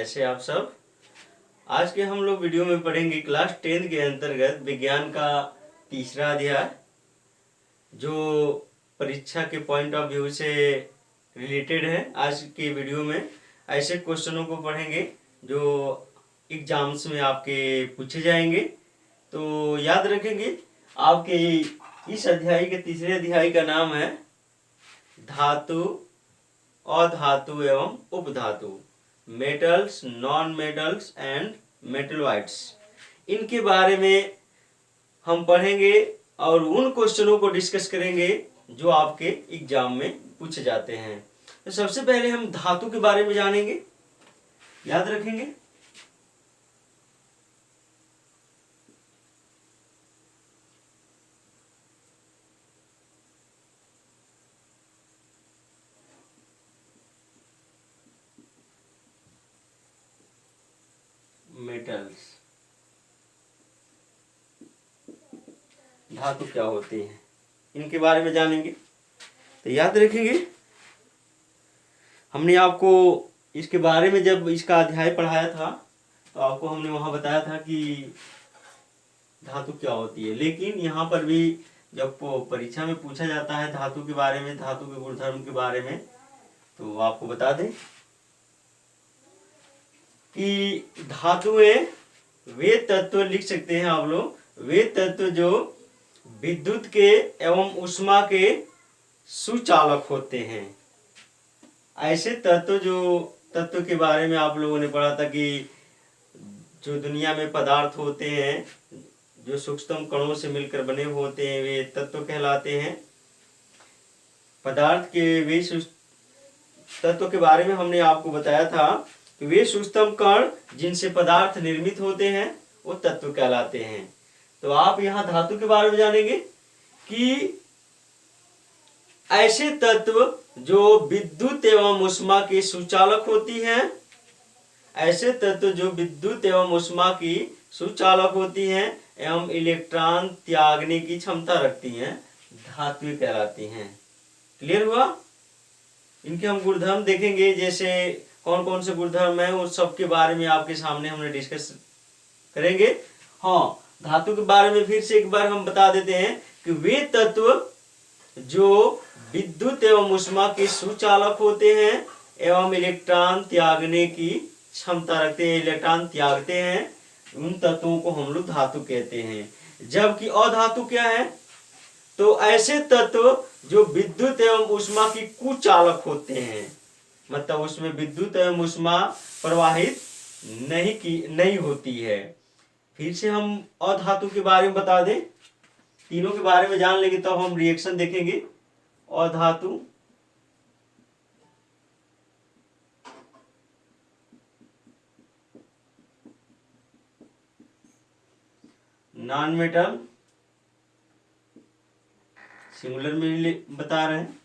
कैसे आप सब। आज के हम लोग वीडियो में पढ़ेंगे क्लास 10 के अंतर्गत विज्ञान का तीसरा अध्याय, जो परीक्षा के पॉइंट ऑफ व्यू से रिलेटेड है। आज के वीडियो में ऐसे क्वेश्चनों को पढ़ेंगे जो एग्जाम्स में आपके पूछे जाएंगे। तो याद रखेंगे, आपके इस अध्याय के तीसरे अध्याय का नाम है धातु, अधातु एवं उपधातु, metals, non metals and metalloids. इनके बारे में हम पढ़ेंगे और उन क्वेश्चनों को डिस्कस करेंगे जो आपके एग्जाम में पूछे जाते हैं। तो सबसे पहले हम धातु के बारे में जानेंगे। याद रखेंगे, मेटल्स, धातु क्या होती हैं, इनके बारे में जानेंगे। तो याद रखेंगे, हमने आपको इसके बारे में जब इसका अध्याय पढ़ाया था तो आपको हमने वहां बताया था कि धातु क्या होती है। लेकिन यहाँ पर भी जब परीक्षा में पूछा जाता है धातु के बारे में, धातु के गुणधर्म के बारे में, तो आपको बता दें कि धातुएं वे तत्व लिख सकते हैं आप लोग, वे तत्व जो विद्युत के एवं ऊष्मा के सुचालक होते हैं। ऐसे तत्व के बारे में आप लोगों ने पढ़ा था कि जो दुनिया में पदार्थ होते हैं, जो सूक्ष्म कणों से मिलकर बने होते हैं, वे तत्व कहलाते हैं। पदार्थ के वे तत्व के बारे में हमने आपको बताया था कि वे सूक्ष्म कण जिनसे पदार्थ निर्मित होते हैं वो तत्व कहलाते हैं। तो आप यहाँ धातु के बारे में जानेंगे कि ऐसे तत्व जो विद्युत एवं ऊष्मा की सुचालक होती हैं, ऐसे तत्व जो विद्युत एवं ऊष्मा की सुचालक होती हैं एवं इलेक्ट्रॉन त्यागने की क्षमता रखती हैं, धातु कहलाती हैं। क्लियर हुआ? इनके हम गुणधर्म देखेंगे, जैसे कौन कौन से गुणधर्म है उन सब के बारे में आपके सामने हमने डिस्कस करेंगे। हाँ, धातु के बारे में फिर से एक बार हम बता देते हैं कि वे तत्व जो विद्युत एवं ऊष्मा के सुचालक होते हैं एवं इलेक्ट्रॉन त्यागने की क्षमता रखते हैं, इलेक्ट्रॉन त्यागते हैं, उन तत्वों को हम लोग धातु कहते हैं। जबकि अधातु क्या है? तो ऐसे तत्व जो विद्युत एवं ऊष्मा की कुचालक होते हैं, मतलब उसमें विद्युत एवं ऊष्मा प्रवाहित नहीं होती है। फिर से हम अधातु के बारे में बता दें, तीनों के बारे में जान लेंगे तब तो हम रिएक्शन देखेंगे। अधातु, नॉन मेटल, सिंगुलर में बता रहे हैं।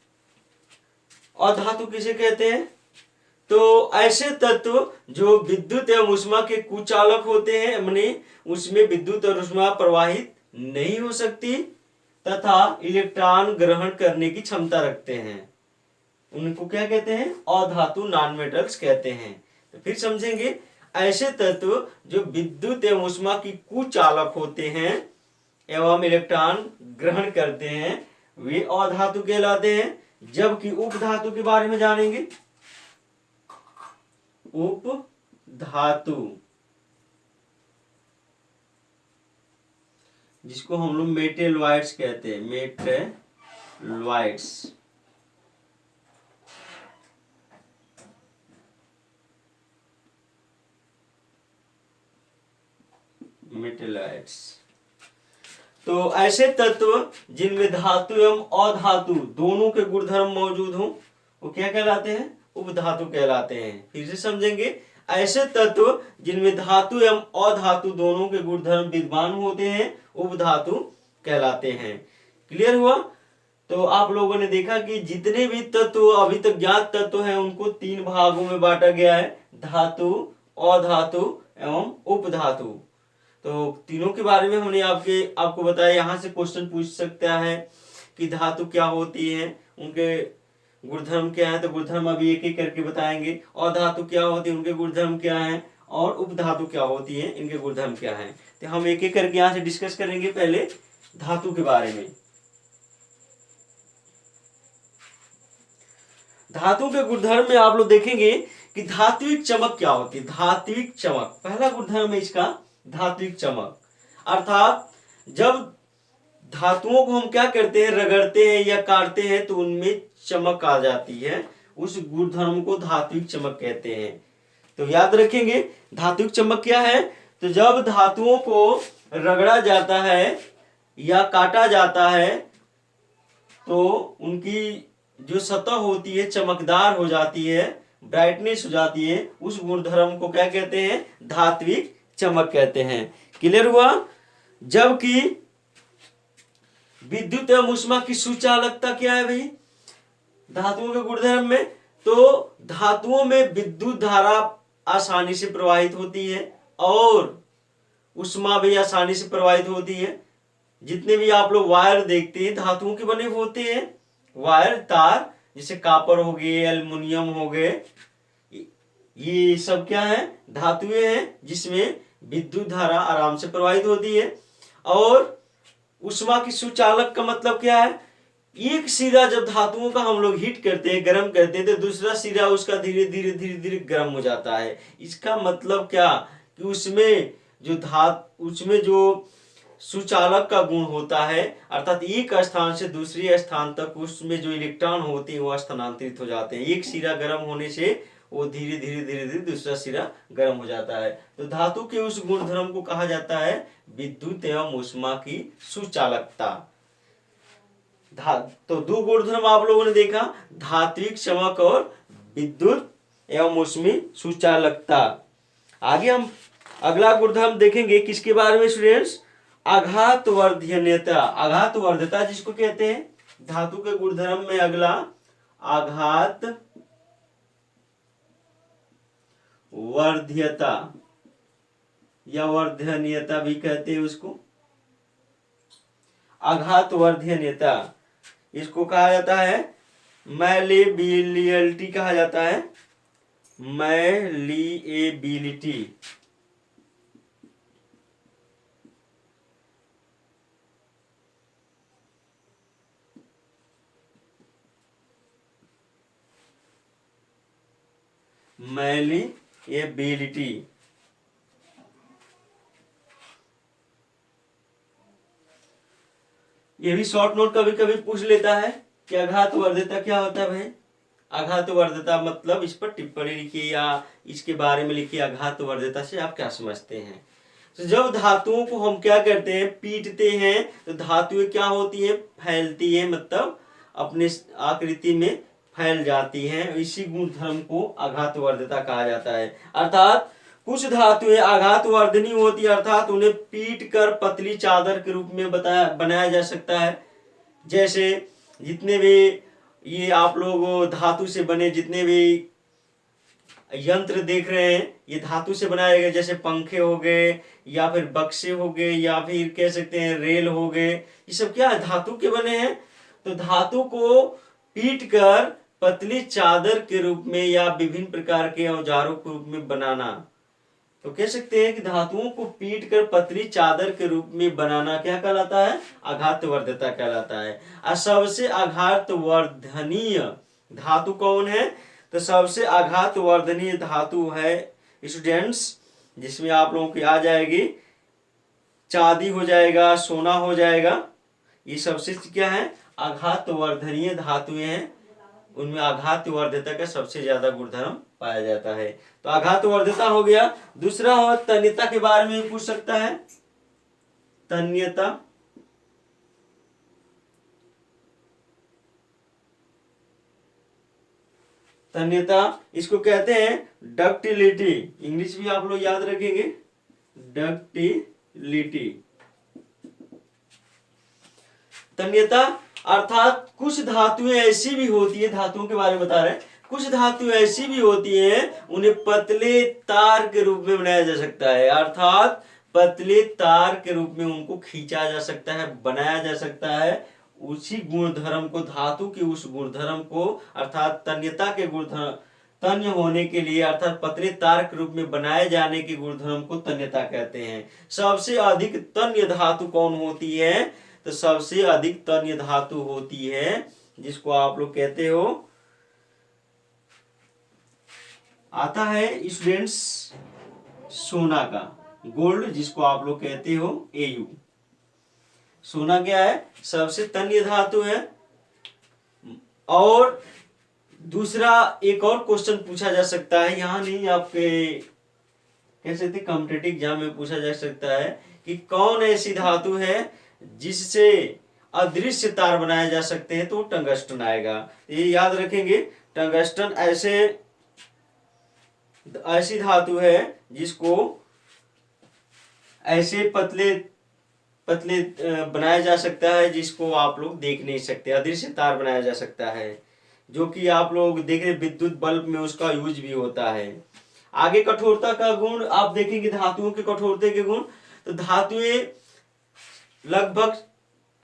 अधातु किसे कहते हैं? तो ऐसे तत्व जो विद्युत एवं ऊष्मा के कुचालक होते हैं, माने उसमें विद्युत और ऊष्मा प्रवाहित नहीं हो सकती तथा इलेक्ट्रॉन ग्रहण करने की क्षमता रखते हैं, उनको क्या कहते हैं? अधातु, नॉन मेटल्स कहते हैं। तो फिर समझेंगे, ऐसे तत्व जो विद्युत एवं ऊष्मा की कुचालक होते हैं एवं इलेक्ट्रॉन ग्रहण करते हैं, वे अधातु कहलाते हैं। जबकि उपधातु के बारे में जानेंगे। उपधातु, जिसको हम लोग मेटलॉइड्स कहते हैं, मेटलॉइड्स। मेटलॉइड्स तो ऐसे तत्व जिनमें धातु एवं अधातु दोनों के गुणधर्म मौजूद हों, वो क्या कहलाते हैं? उपधातु कहलाते हैं। फिर से समझेंगे, ऐसे तत्व जिनमें धातु एवं अधातु दोनों के गुणधर्म विद्यमान होते हैं, उपधातु कहलाते हैं। क्लियर हुआ? तो आप लोगों ने देखा कि जितने भी तत्व अभी तक ज्ञात तत्व हैं उनको तीन भागों में बांटा गया है, धातु, अधातु एवं उपधातु। तो तीनों के बारे में हमने आपको बताया। यहाँ से क्वेश्चन पूछ सकता है कि धातु क्या होती है, उनके गुणधर्म क्या है, तो गुणधर्म अभी एक एक करके बताएंगे। और धातु क्या होती है, उनके गुणधर्म क्या है, और उपधातु क्या होती है, इनके गुणधर्म क्या है। तो हम एक एक करके यहाँ से डिस्कस करेंगे। पहले धातु के बारे में। धातु के गुणधर्म में आप लोग देखेंगे कि धात्विक चमक क्या होती है। धात्विक चमक पहला गुणधर्म है इसका, धात्विक चमक। अर्थात जब धातुओं को हम क्या करते हैं, रगड़ते हैं या काटते हैं तो उनमें चमक आ जाती है, उस गुणधर्म को धात्विक चमक कहते हैं। तो याद रखेंगे धात्विक चमक क्या है। तो जब धातुओं को रगड़ा जाता है या काटा जाता है तो उनकी जो सतह होती है चमकदार हो जाती है, ब्राइटनेस हो जाती है, उस गुणधर्म को क्या कहते हैं, धात्विक चमक कहते हैं। क्लियर हुआ। जबकि विद्युत एवं ऊष्मा की सुचालकता क्या है भाई धातुओं के गुणधर्म में, तो धातुओं में विद्युत धारा आसानी से प्रवाहित होती है और ऊष्मा भी आसानी से प्रवाहित होती है। जितने भी आप लोग वायर देखते हैं धातुओं के बने होते हैं, वायर तार, जैसे कॉपर हो गए, एल्युमिनियम हो गए, ये सब क्या है, धातुएं हैं जिसमें विद्युत धारा आराम से प्रवाहित होती है। और ऊष्मा की सुचालक का मतलब क्या है, एक सिरा जब धातुओं का हम लोग हीट करते हैं, गर्म करते हैं, तो दूसरा सिरा उसका धीरे धीरे धीरे धीरे गर्म हो जाता है। इसका मतलब क्या कि उसमें जो सुचालक का गुण होता है, अर्थात एक स्थान से दूसरे स्थान तक उसमें जो इलेक्ट्रॉन होते हैं वो स्थानांतरित हो जाते हैं। एक सिरा गर्म होने से वो धीरे धीरे धीरे धीरे दूसरा सिरा गर्म हो जाता है। तो धातु के उस गुणधर्म को कहा जाता है विद्युत एवं ऊष्मा की सुचालकता। तो दो गुणधर्म आप लोगों ने देखा, धात्विक चमक और विद्युत एवं ऊष्मी सुचालकता। आगे हम अगला गुणधर्म देखेंगे किसके बारे में स्टूडेंट्स, आघातवर्धनीयता। आघातवर्धता जिसको कहते हैं, धातु के गुणधर्म में अगला आघात वर्ध्यता या वर्धनीयता भी कहते हैं उसको। आघातवर्धनीयता इसको कहा जाता है मैलेबिलिटी कहा जाता है, मैलिएबिलिटी। मैलिएबिलिटी ये भी शॉर्ट नोट कभी कभी पूछ लेता है कि आघातवर्धता क्या होता है भाई। आघातवर्धता मतलब इस पर टिप्पणी लिखिए या इसके बारे में लिखिए, आघातवर्धता से आप क्या समझते हैं। तो जब धातुओं को हम क्या करते हैं, पीटते हैं, तो धातुएं क्या होती है, फैलती है, मतलब अपने आकृति में फैल जाती हैं। इसी गुणधर्म को आघातवर्धता कहा जाता है। अर्थात कुछ धातुएं आघातवर्धनी होती है, अर्थात उन्हें पीट कर पतली चादर के रूप में बनाया जा सकता है। जैसे जितने भी ये आप लोग धातु से बने जितने भी यंत्र देख रहे हैं ये धातु से बनाए गए, जैसे पंखे हो गए या फिर बक्से हो गए या फिर कह सकते हैं रेल हो गए, ये सब क्या धातु के बने हैं। तो धातु को पीट कर पतली चादर के रूप में या विभिन्न प्रकार के औजारों के रूप में बनाना, तो कह सकते हैं कि धातुओं को पीट कर पतली चादर के रूप में बनाना क्या कहलाता है, आघातवर्धता कहलाता है। और सबसे आघातवर्धनीय धातु कौन है, तो सबसे आघातवर्धनीय धातु है स्टूडेंट्स, जिसमें आप लोगों की आ जाएगी चांदी हो जाएगा, सोना हो जाएगा, ये सबसे क्या है, आघातवर्धनीय धातुएं हैं। उनमें आघातवर्धता का सबसे ज्यादा गुणधर्म पाया जाता है। तो आघातवर्धता हो गया। दूसरा हो तन्यता के बारे में पूछ सकता है, तन्यता। तन्यता इसको कहते हैं डक्टिलिटी, इंग्लिश भी आप लोग याद रखेंगे, डक्टिलिटी। तन्यता अर्थात कुछ धातुएं ऐसी भी होती है, धातुओं के बारे में बता रहे हैं, कुछ धातुएं ऐसी भी होती हैं उन्हें पतले तार के रूप में बनाया जा सकता है। अर्थात पतले तार के रूप में उनको खींचा जा सकता है, बनाया जा सकता है, उसी गुणधर्म को, धातु के उस गुणधर्म को अर्थात तन्यता के गुणधर्म, तन्य होने के लिए अर्थात पतले तार के रूप में बनाए जाने के गुणधर्म को तन्यता कहते हैं। सबसे अधिक तन्य धातु कौन होती है? तो सबसे अधिक तन्य धातु होती है जिसको आप लोग कहते हो, आता है स्टूडेंट्स सोना का, गोल्ड, जिसको आप लोग कहते हो एयू। सोना क्या है? सबसे तन्य धातु है। और दूसरा एक और क्वेश्चन पूछा जा सकता है, यहाँ नहीं, आपके कह सकते कॉम्पिटिटिव एग्जाम में पूछा जा सकता है कि कौन ऐसी धातु है जिससे अदृश्य तार बनाए जा सकते हैं, तो टंगस्टन आएगा। ये याद रखेंगे, टंगस्टन ऐसी धातु है जिसको ऐसे पतले पतले बनाया जा सकता है, जिसको आप लोग देख नहीं सकते, अदृश्य तार बनाया जा सकता है, जो कि आप लोग देख रहे विद्युत बल्ब में उसका यूज भी होता है। आगे कठोरता का गुण आप देखेंगे, धातुओं के कठोरता के गुण। तो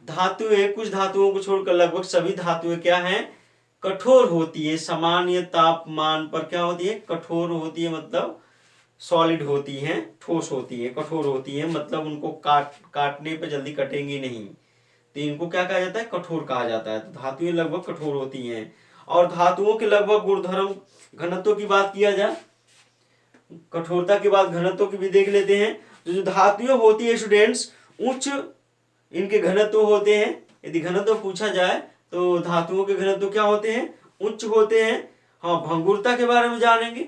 धातुएं कुछ धातुओं को छोड़कर लगभग सभी धातुएं क्या हैं? कठोर होती है। सामान्य तापमान पर क्या होती है? कठोर होती है, मतलब सॉलिड होती हैं, ठोस होती है, कठोर होती है, मतलब उनको काटने पे जल्दी कटेंगी नहीं, तो इनको क्या कहा जाता है? कठोर कहा जाता है। तो धातुएं लगभग कठोर होती हैं। और धातुओं के लगभग गुणधर्म, घनत्व की बात किया जाए, कठोरता के बाद घनत्व की भी देख लेते हैं। तो जो धातुएं होती है स्टूडेंट्स, उच्च इनके घनत्व होते हैं। यदि घनत्व पूछा जाए तो धातुओं के घनत्व क्या होते हैं? उच्च होते हैं। हाँ, भंगुरता के बारे में जानेंगे।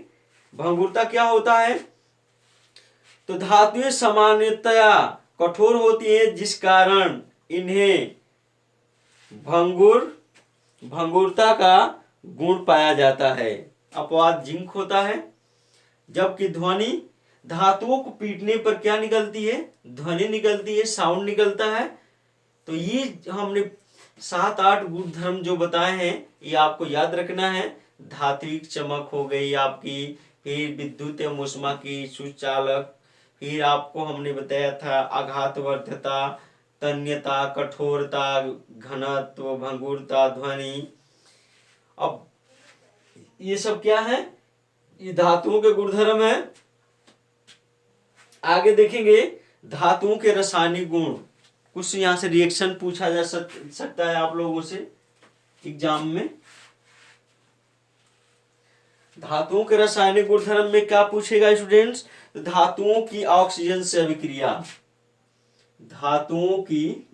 भंगुरता क्या होता है? तो धातुएं सामान्यतया कठोर होती है, जिस कारण इन्हें भंगुरता का गुण पाया जाता है। अपवाद जिंक होता है। जबकि ध्वनि, धातुओं को पीटने पर क्या निकलती है? ध्वनि निकलती है, साउंड निकलता है। तो ये हमने 7-8 गुणधर्म जो बताए हैं, ये आपको याद रखना है। धात्विक चमक हो गई आपकी, फिर विद्युत एवं ऊष्मा की सुचालक, फिर आपको हमने बताया था आघातवर्ध्यता, तन्यता, कठोरता, घनत्व, भंगुरता, ध्वनि। अब ये सब क्या है? ये धातुओं के गुणधर्म है। आगे देखेंगे धातुओं के रासायनिक गुण। कुछ यहाँ से रिएक्शन पूछा जा सकता है आप लोगों से एग्जाम में। धातुओं के रासायनिक गुणधर्म में क्या पूछेगा स्टूडेंट्स? धातुओं की ऑक्सीजन से अभिक्रिया, धातुओं की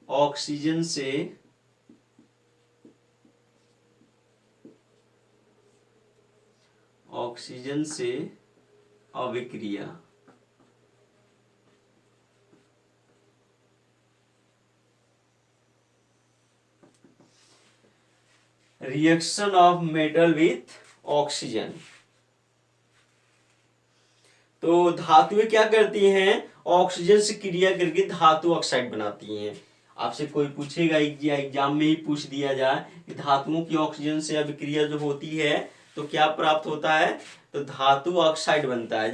ऑक्सीजन से अभिक्रिया। Reaction of metal with oxygen. तो धातुएं क्या करती हैं? ऑक्सीजन से क्रिया करके धातु ऑक्साइड बनाती हैं। आपसे कोई पूछेगा एग्जाम में ही पूछ दिया जाए कि धातुओं की ऑक्सीजन से अभिक्रिया जो होती है तो क्या प्राप्त होता है? तो धातु ऑक्साइड बनता है।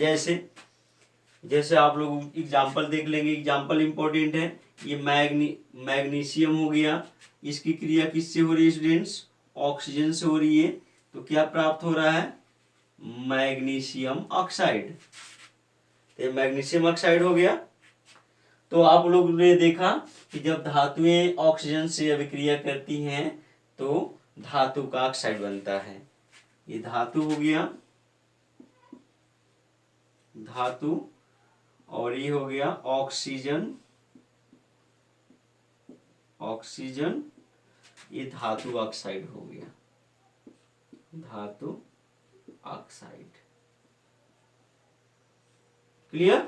जैसे आप लोग एग्जाम्पल देख लेंगे, एग्जाम्पल इंपॉर्टेंट है। ये मैग्नीशियम हो गया, इसकी क्रिया किससे हो रही है स्टूडेंट्स? ऑक्सीजन से हो रही है। तो क्या प्राप्त हो रहा है? Magnesium oxide. तो मैग्नीशियम ऑक्साइड हो गया। तो आप लोग ने देखा कि जब धातुएं ऑक्सीजन से अभिक्रिया करती हैं तो धातु का ऑक्साइड बनता है। ये धातु हो गया, धातु, और ये हो गया ऑक्सीजन। ये धातु ऑक्साइड हो गया, धातु ऑक्साइड। क्लियर?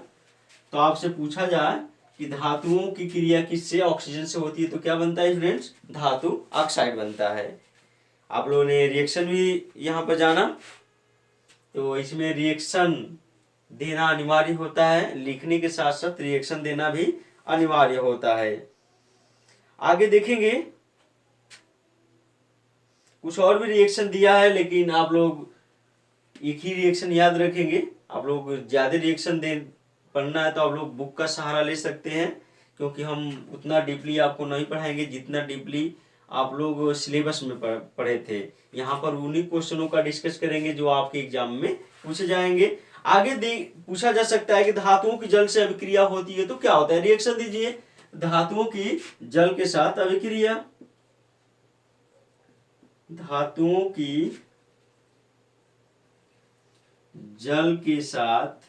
तो आपसे पूछा जाए कि धातुओं की क्रिया किससे? ऑक्सीजन से होती है, तो क्या बनता है स्टूडेंट्स? धातु ऑक्साइड बनता है। आप लोगों ने रिएक्शन भी यहाँ पर जाना, तो इसमें रिएक्शन देना अनिवार्य होता है, लिखने के साथ साथ रिएक्शन देना भी अनिवार्य होता है। आगे देखेंगे, कुछ और भी रिएक्शन दिया है, लेकिन आप लोग एक ही रिएक्शन याद रखेंगे। आप लोग ज्यादा रिएक्शन पढ़ना है तो आप लोग बुक का सहारा ले सकते हैं, क्योंकि हम उतना डीपली आपको नहीं पढ़ाएंगे जितना डीपली आप लोग सिलेबस में पढ़े थे। यहाँ पर उन्हीं क्वेश्चनों का डिस्कस करेंगे जो आपके एग्जाम में पूछे जाएंगे। आगे पूछा जा सकता है कि धातुओं की जल से अभिक्रिया होती है तो क्या होता है, रिएक्शन दीजिए। धातुओं की जल के साथ अभिक्रिया, धातुओं की जल के साथ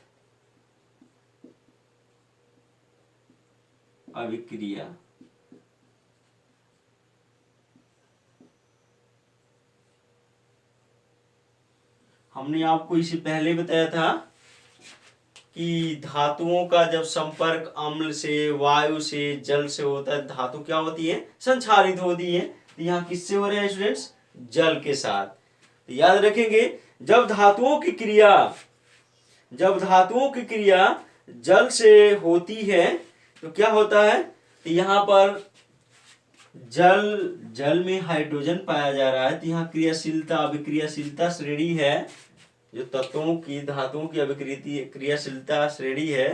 अभिक्रिया। हमने आपको इससे पहले बताया था कि धातुओं का जब संपर्क अम्ल से, वायु से, जल से होता है, धातु क्या होती है, संक्षारित होती है। तो यहाँ किससे हो रहे हैं स्टूडेंट्स, जल के साथ। तो याद रखेंगे, जब धातुओं की क्रिया जल से होती है तो क्या होता है, तो यहाँ पर जल में हाइड्रोजन पाया जा रहा है। तो यहाँ क्रियाशीलता, अभिक्रियाशीलता श्रेणी है, जो तत्वों की, धातुओं की अभिक्रिया क्रियाशीलता श्रेणी है।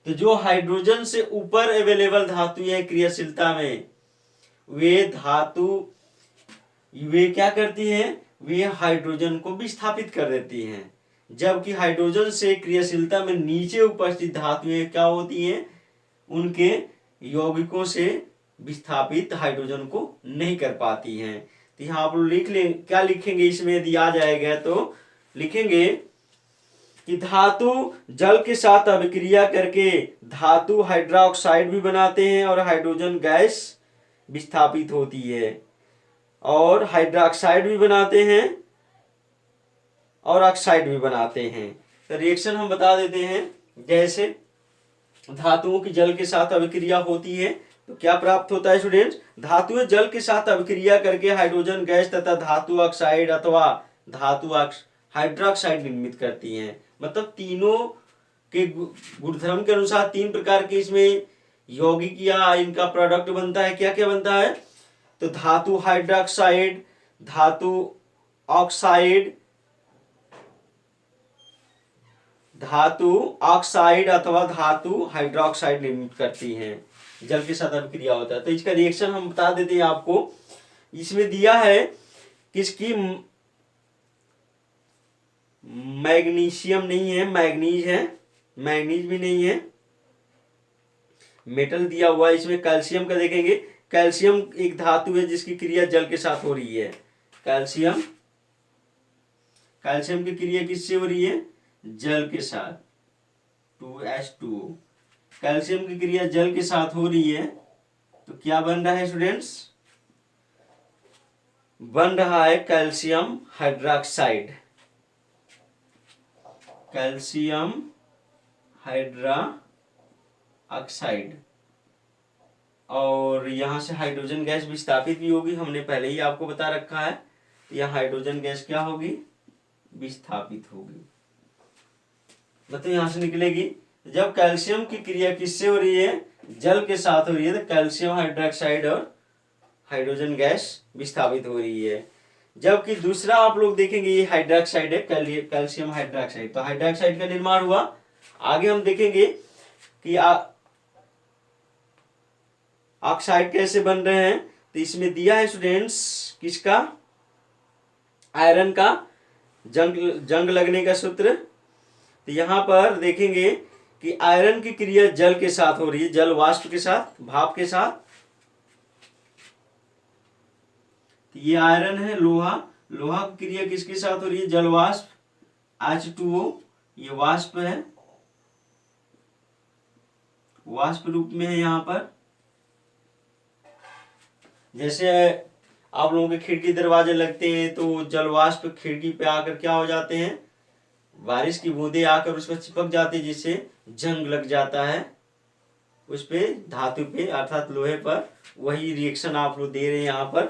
तो जो हाइड्रोजन से ऊपर अवेलेबल धातु है क्रियाशीलता में, वे क्या करती हैं, वे हाइड्रोजन को विस्थापित कर देती हैं। जबकि हाइड्रोजन से क्रियाशीलता में नीचे उपस्थित धातुएं क्या होती हैं, उनके यौगिकों से विस्थापित हाइड्रोजन को नहीं कर पाती हैं। तो यहाँ आप लिख लें, क्या लिखेंगे इसमें, यदि आ जाएगा तो लिखेंगे कि धातु जल के साथ अभिक्रिया करके धातु हाइड्रोक्साइड भी बनाते हैं और हाइड्रोजन गैस विस्थापित होती है, और हाइड्रोक्साइड भी बनाते हैं और ऑक्साइड भी बनाते हैं। तो रिएक्शन हम बता देते हैं। जैसे धातुओं की जल के साथ अभिक्रिया होती है तो क्या प्राप्त होता है स्टूडेंट्स, धातुएं जल के साथ अभिक्रिया करके हाइड्रोजन गैस तथा धातु ऑक्साइड अथवा धातु हाइड्रोक्साइड निर्मित करती हैं। मतलब तीनों के गुणधर्म के अनुसार तीन प्रकार के इसमें यौगिक या इनका प्रोडक्ट बनता है। क्या क्या बनता है, तो धातु हाइड्रोक्साइड, धातु ऑक्साइड, अथवा धातु हाइड्रोक्साइड निर्मित करती हैं, जल के साथ अभिक्रिया होता है। तो इसका रिएक्शन हम बता देते हैं आपको। इसमें दिया है किसकी, मैग्नीशियम नहीं है, मैग्नीज है, मैग्नीज भी नहीं है, मेटल दिया हुआ है इसमें। कैल्शियम का देखेंगे, कैल्शियम एक धातु है जिसकी क्रिया जल के साथ हो रही है। कैल्शियम की क्रिया किससे हो रही है, जल के साथ, 2H2O। कैल्शियम की क्रिया जल के साथ हो रही है तो क्या बन रहा है स्टूडेंट्स, बन रहा है कैल्शियम हाइड्रोक्साइड, कैल्शियम हाइड्रोक्साइड। और यहां से हाइड्रोजन गैस विस्थापित भी होगी, हमने पहले ही आपको बता रखा है। यह हाइड्रोजन गैस क्या होगी, विस्थापित होगी, मतलब यहां से निकलेगी। जब कैल्शियम की क्रिया किससे हो रही है, जल के साथ हो रही है, तो कैल्शियम हाइड्रोक्साइड और हाइड्रोजन गैस विस्थापित हो रही है। जबकि दूसरा आप लोग देखेंगे ये हाइड्रोक्साइड है, कैल्शियम हाइड्रोक्साइड। तो हाइड्रोक्साइड का निर्माण हुआ। आगे हम देखेंगे कि ऑक्साइड कैसे बन रहे हैं। तो इसमें दिया है स्टूडेंट्स किसका, आयरन का, जंग लगने का सूत्र। तो यहां पर देखेंगे कि आयरन की क्रिया जल के साथ हो रही है, जल वाष्प के साथ, भाप के साथ। तो ये आयरन है, लोहा की क्रिया किसके साथ हो रही है, जल वाष्प, H2O। ये वाष्प है, वाष्प रूप में है यहाँ पर। जैसे आप लोगों के खिड़की दरवाजे लगते हैं तो जल वाष्प खिड़की पे आकर क्या हो जाते हैं, बारिश की बूंदे आकर उस पर चिपक जाती है, जिससे जंग लग जाता है उस पे, धातु पे अर्थात लोहे पर। वही रिएक्शन आप लोग दे रहे हैं यहाँ पर।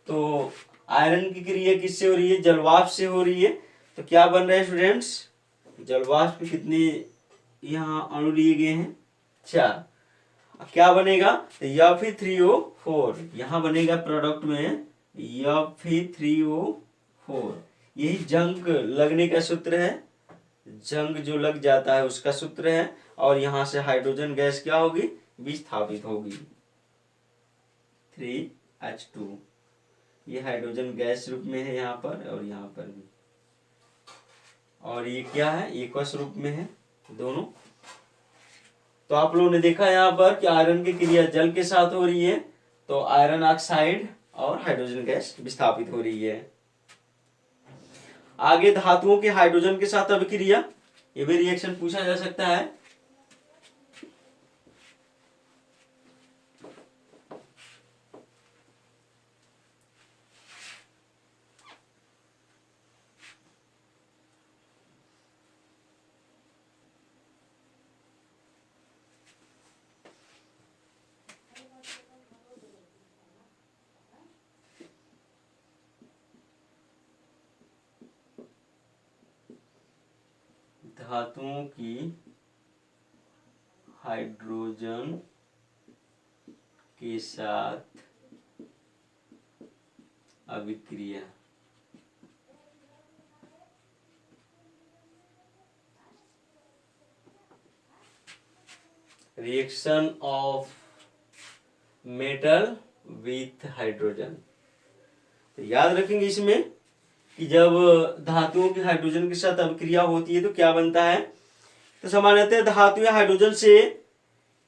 तो आयरन की क्रिया किससे हो रही है, जलवाष्प से हो रही है। तो क्या बन रहा है स्टूडेंट्स, जलवाष्प के कितने यहाँ अणु लिए गए हैं, 4। क्या बनेगा, Fe3O4 यहाँ बनेगा प्रोडक्ट में, Fe3O4। यही जंग लगने का सूत्र है, जंग जो लग जाता है उसका सूत्र है। और यहाँ से हाइड्रोजन गैस क्या होगी, विस्थापित होगी 3H2। ये हाइड्रोजन गैस रूप में है यहाँ पर और यहाँ पर भी, और ये क्या है, एकवच रूप में है दोनों। तो आप लोगों ने देखा यहाँ पर कि आयरन की क्रिया जल के साथ हो रही है, तो आयरन ऑक्साइड और हाइड्रोजन गैस विस्थापित हो रही है। आगे धातुओं के हाइड्रोजन के साथ अभिक्रिया, ये भी रिएक्शन पूछा जा सकता है। धातुओं की हाइड्रोजन के साथ अभिक्रिया, reaction of metal with hydrogen. तो याद रखेंगे इसमें कि जब धातुओं की हाइड्रोजन के साथ अभिक्रिया होती है तो क्या बनता है। तो सामान्यतः धातुएं हाइड्रोजन से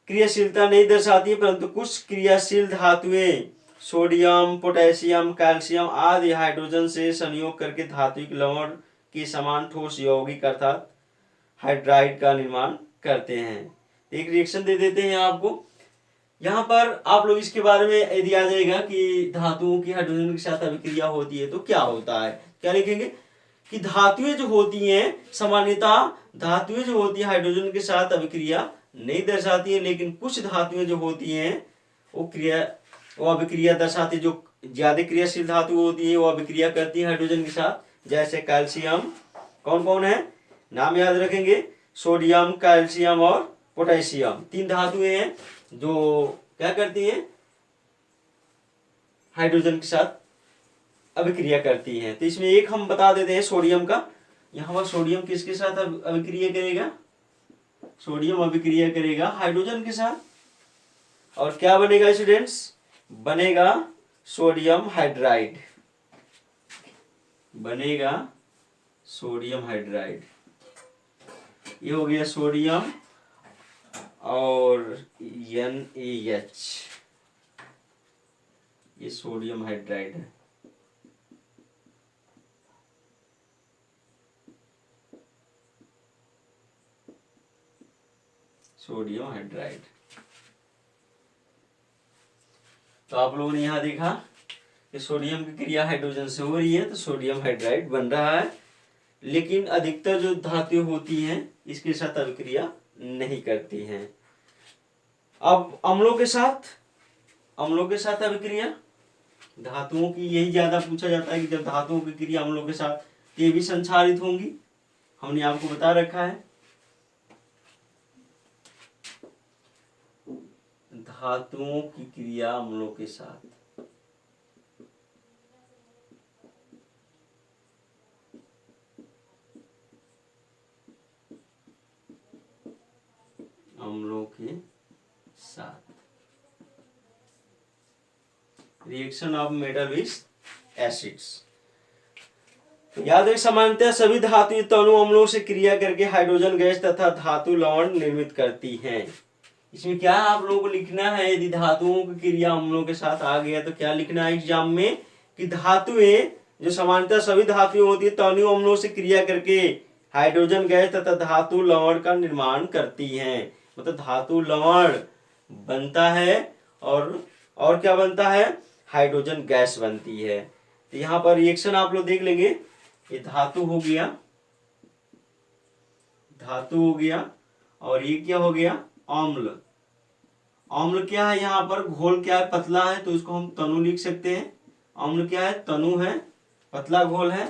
क्रियाशीलता नहीं दर्शाती है, परंतु कुछ क्रियाशील धातुएं सोडियम, पोटेशियम, कैल्शियम आदि हाइड्रोजन से संयोग करके धात्विक लवण के समान ठोस यौगिक अर्थात हाइड्राइड का निर्माण करते हैं। एक रिएक्शन दे देते हैं आपको, यहाँ पर आप लोग इसके बारे में यदि आ जाएगा कि धातुओं की हाइड्रोजन के साथ अभिक्रिया होती है तो क्या होता है, क्या लिखेंगे कि धातुएं जो होती हैं सामान्यतः धातुएं जो होती है हाइड्रोजन के साथ अभिक्रिया नहीं दर्शाती है, लेकिन कुछ धातुएं जो होती हैं वो अभिक्रिया दर्शाती है। जो ज्यादा क्रियाशील धातु होती है वो अभिक्रिया करती है हाइड्रोजन के साथ, जैसे कैल्शियम। कौन कौन है, नाम याद रखेंगे, सोडियम, कैल्शियम और पोटेशियम, तीन धातुएं हैं जो क्या करती हैं, हाइड्रोजन के साथ अभिक्रिया करती हैं। तो इसमें एक हम बता देते हैं सोडियम का। यहाँ पर सोडियम किसके साथ अभिक्रिया करेगा, सोडियम अभिक्रिया करेगा हाइड्रोजन के साथ, और क्या बनेगा स्टूडेंट्स, बनेगा सोडियम हाइड्राइड, बनेगा सोडियम हाइड्राइड। ये हो गया सोडियम और NaH, ये सोडियम हाइड्राइड है। Sodium hydride. तो आप लोगों ने यहां देखा कि सोडियम की क्रिया हाइड्रोजन से हो रही है तो सोडियम हाइड्राइड बन रहा है, लेकिन अधिकतर जो धातुएं होती हैं इसके साथ अभिक्रिया नहीं करती हैं। अब अम्लों के साथ अभिक्रिया, धातुओं की यही ज्यादा पूछा जाता है कि जब धातुओं की क्रिया अम्लों के साथ ये भी संचारित होंगी, हमने आपको बता रखा है। धातुओं की क्रिया अम्लों के साथ, अम्लों के साथ reaction of metal with acids. याद रखें सामान्यतः सभी धातु तनु अम्लों से क्रिया करके हाइड्रोजन गैस तथा धातु लवण निर्मित करती हैं। इसमें क्या आप लोगों को लिखना है, यदि धातुओं की क्रिया अम्लों के साथ आ गया तो क्या लिखना है एग्जाम में कि धातुएं जो सामान्यतः सभी धातुएं होती है तनु अम्लों से क्रिया करके हाइड्रोजन गैस तथा धातु लवण का निर्माण करती हैं। मतलब धातु लवण बनता है और क्या बनता है, हाइड्रोजन गैस बनती है। तो यहाँ पर रिएक्शन आप लोग देख लेंगे, ये धातु हो गया, धातु हो गया, और ये क्या हो गया, अम्ल। अम्ल क्या है, यहाँ पर घोल क्या है, पतला है, तो इसको हम तनु लिख सकते हैं। अम्ल क्या है, तनु है, पतला घोल है।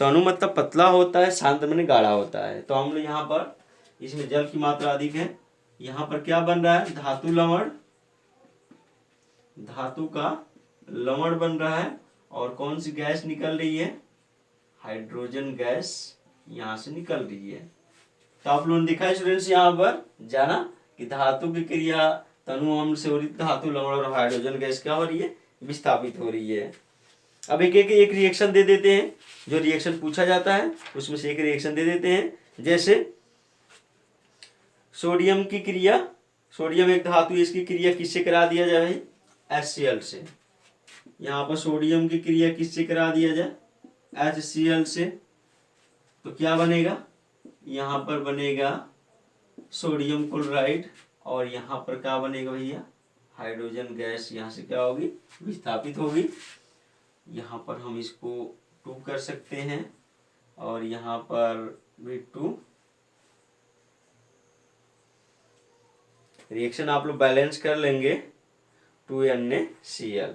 तनु मतलब पतला होता है, शांत माने गाढ़ा होता है। तो अम्ल यहाँ पर इसमें जल की मात्रा अधिक है। यहाँ पर क्या बन रहा है, धातु लवण, धातु का लवण बन रहा है, और कौन सी गैस निकल रही है, हाइड्रोजन गैस यहाँ से निकल रही है। तो आप लोगों ने देखा स्टूडेंट्स यहाँ पर जाना कि धातु की क्रिया तनु अम्ल से हो रही, धातु लवण और हाइड्रोजन गैस क्या हो रही है, विस्थापित हो रही है। अब एक रिएक्शन दे देते हैं, जो रिएक्शन पूछा जाता है उसमें से एक रिएक्शन दे देते हैं। जैसे सोडियम की क्रिया, सोडियम एक धातु, इसकी क्रिया किससे करा दिया जाए भाई, HCl से। यहाँ पर सोडियम की क्रिया किससे करा दिया जाए, HCl से। तो क्या बनेगा, यहाँ पर बनेगा सोडियम क्लोराइड और यहाँ पर क्या बनेगा भैया, हाइड्रोजन गैस यहाँ से क्या होगी, विस्थापित होगी। यहाँ पर हम इसको 2 कर सकते हैं और यहाँ पर भी 2। रिएक्शन आप लोग बैलेंस कर लेंगे, 2NaCl,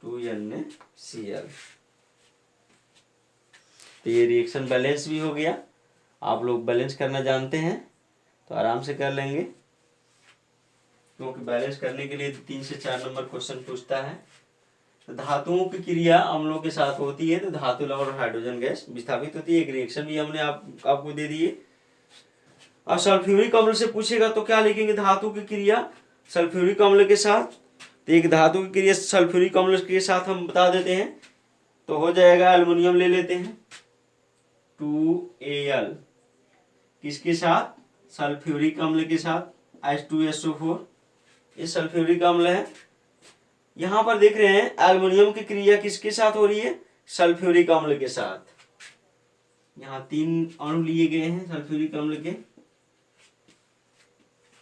2NaCl। तो ये रिएक्शन बैलेंस भी हो गया। आप लोग बैलेंस करना जानते हैं तो आराम से कर लेंगे, क्योंकि बैलेंस करने के लिए 3 से 4 नंबर क्वेश्चन पूछता है। तो धातुओं की क्रिया अम्लों के साथ होती है तो धातु लवण और हाइड्रोजन गैस विस्थापित होती है। एक रिएक्शन भी हमने आपको दे दिए। और सल्फ्यूरिक अम्ल से पूछेगा तो क्या लिखेंगे, धातु की क्रिया सल्फ्यूरिक अम्ल के साथ। तो एक धातु की क्रिया सल्फ्यूरिक अम्ल के साथ हम बता देते हैं, तो हो जाएगा एल्युमिनियम ले लेते हैं 2Al, किसके साथ, सल्फ्यूरिक अम्ल के साथ, H2SO4, ये सल्फ्यूरिक अम्ल है। यहाँ पर देख रहे हैं एल्युमिनियम की क्रिया किसके साथ हो रही है, सल्फ्यूरिक अम्ल के साथ। यहाँ 3 अणु लिए गए हैं सल्फ्यूरिक अम्ल के।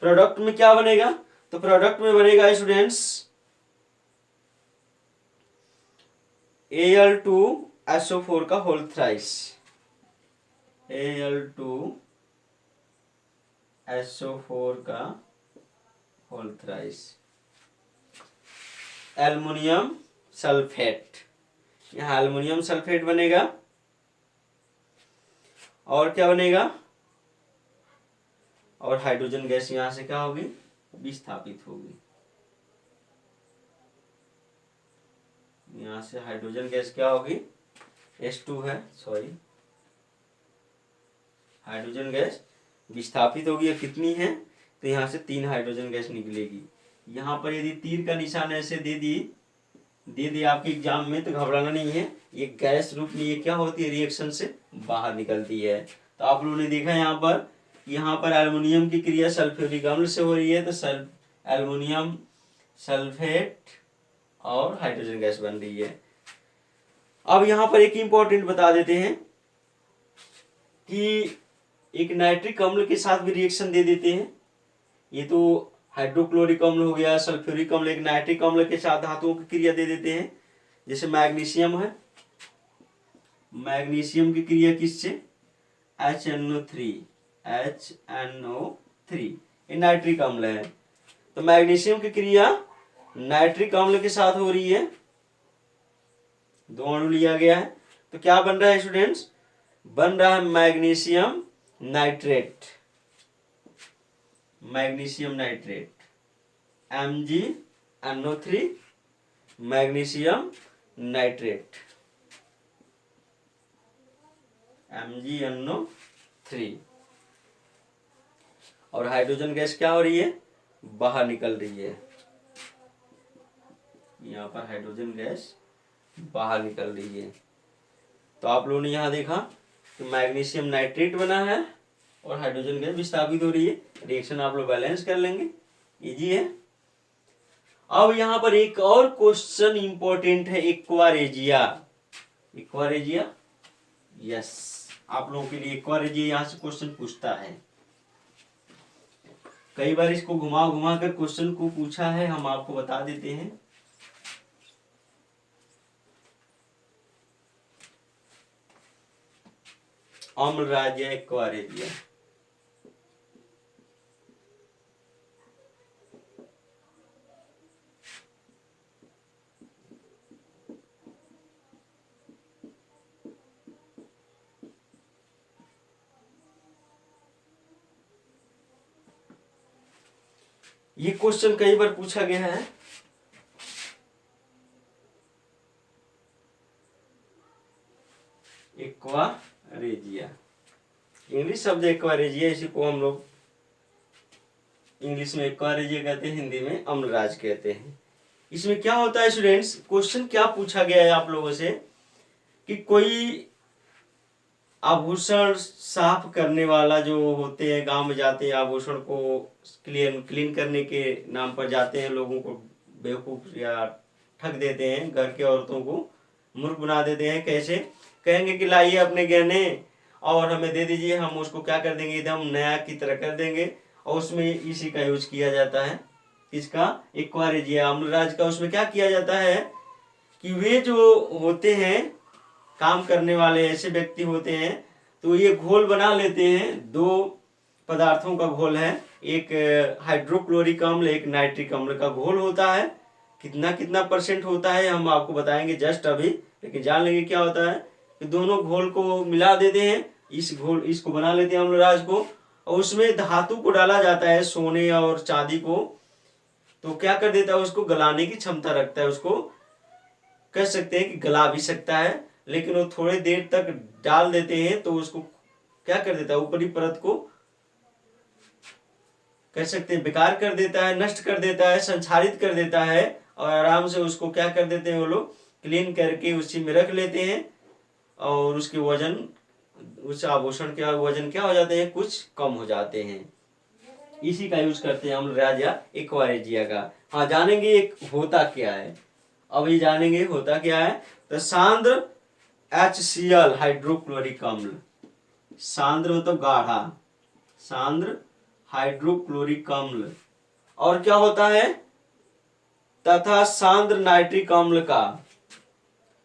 प्रोडक्ट में क्या बनेगा, तो प्रोडक्ट में बनेगा स्टूडेंट्स Al2SO4 का होल थ्राइस, Al2SO4 का होल थ्राइस, एल्युमिनियम सल्फेट, यहाँ एल्युमिनियम सल्फेट बनेगा। और क्या बनेगा, और हाइड्रोजन गैस यहाँ से क्या होगी, विस्थापित होगी। यहाँ से हाइड्रोजन गैस क्या होगी, H2 है, सॉरी, हाइड्रोजन गैस विस्थापित होगी। कितनी है, तो यहाँ से 3 हाइड्रोजन गैस निकलेगी। यहाँ पर यदि तीर का निशान ऐसे दे दी आपके एग्जाम में, तो घबराना नहीं है। ये गैस रूप में ये क्या होती है, रिएक्शन से बाहर निकलती है। तो आप लोगों ने देखा यहाँ पर एल्युमिनियम की क्रिया सल्फ्यूरिक अम्ल से हो रही है, तो एल्युमिनियम सल्फेट और हाइड्रोजन गैस बन रही है। अब यहाँ पर एक इंपॉर्टेंट बता देते हैं कि एक नाइट्रिक अम्ल के साथ भी रिएक्शन दे देते हैं। ये तो हाइड्रोक्लोरिक अम्ल हो गया, सल्फ्यूरिक अम्ल, एक नाइट्रिक अम्ल के साथ धातुओं की क्रिया दे देते हैं। जैसे मैग्नीशियम है, मैग्नीशियम की क्रिया किससे, HNO3, ये नाइट्रिक अम्ल है। तो मैग्नीशियम की क्रिया नाइट्रिक अम्ल के साथ हो रही है, 2 अणु लिया गया है। तो क्या बन रहा है स्टूडेंट्स, बन रहा है magnesium nitrate, magnesium nitrate, MgNO3, magnesium nitrate, MgNO3। और हाइड्रोजन गैस क्या हो रही है, बाहर निकल रही है। यहाँ पर हाइड्रोजन गैस बाहर निकल रही है। तो आप लोगों ने यहाँ देखा कि मैग्नीशियम नाइट्रेट बना है और हाइड्रोजन गैस विस्थापित हो रही है। रिएक्शन आप लोग बैलेंस कर लेंगे, इजी है। अब यहाँ पर एक और क्वेश्चन इंपॉर्टेंट है, एक्वारेजिया। एक्वारेजिया, यस, आप लोगों के लिए एक्वारेजिया यहाँ से क्वेश्चन पूछता है। कई बार इसको घुमा घुमा कर क्वेश्चन को पूछा है, हम आपको बता देते हैं। अम्लराज्य एक्वारेजिया, ये क्वेश्चन कई बार पूछा गया है। एक्वारेजिया, शब्द एक्वारेजिया, इसी को हम लोग इंग्लिश में एक्वारेजिया कहते हैं, हिंदी में अम्लराज कहते हैं। इसमें क्या होता है स्टूडेंट्स, क्वेश्चन क्या पूछा गया है आप लोगों से कि कोई आभूषण साफ करने वाला जो होते हैं, गांव में जाते हैं आभूषण को क्लीन करने के नाम पर जाते हैं, लोगों को बेवकूफ या ठग देते हैं, घर के औरतों को मूर्ख बना देते हैं। कैसे? कहेंगे कि लाइए अपने गहने और हमें दे दीजिए, हम उसको क्या कर देंगे, एकदम नया की तरह कर देंगे। और उसमें इसी का यूज किया जाता है, इसका एक्वारेजिया अम्लराज का। उसमें क्या किया जाता है कि वे जो होते हैं काम करने वाले ऐसे व्यक्ति होते हैं, तो ये घोल बना लेते हैं। दो पदार्थों का घोल है, एक हाइड्रोक्लोरिक अम्ल, एक नाइट्रिक अम्ल का घोल होता है। कितना कितना परसेंट होता है हम आपको बताएंगे जस्ट अभी, लेकिन जान लेंगे क्या होता है कि दोनों घोल को मिला देते हैं, इसको बना लेते हैं अम्लराज को, और उसमें धातु को डाला जाता है, सोने और चांदी को। तो क्या कर देता है, उसको गलाने की क्षमता रखता है, उसको कह सकते हैं कि गला भी सकता है। लेकिन वो थोड़े देर तक डाल देते हैं तो उसको क्या कर देता है, ऊपरी परत को कह सकते हैं बेकार कर देता है, नष्ट कर देता है, संक्षारित कर देता है। और आराम से उसको क्या कर देते हैं वो लोग, क्लीन करके उसी में रख लेते हैं, और उसके वजन, उस आभूषण के वजन क्या हो जाते हैं, कुछ कम हो जाते हैं। इसी का यूज करते हैं अम्लराज या एक्वारेजिया का। हाँ, जानेंगे एक होता क्या है, अभी जानेंगे होता क्या है। तो सांद्र HCl हाइड्रोक्लोरिक अम्ल, सांद्र मतलब गाढ़ा, सांद्र हाइड्रोक्लोरिक अम्ल। और क्या होता है, तथा सांद्र नाइट्रिक अम्ल का,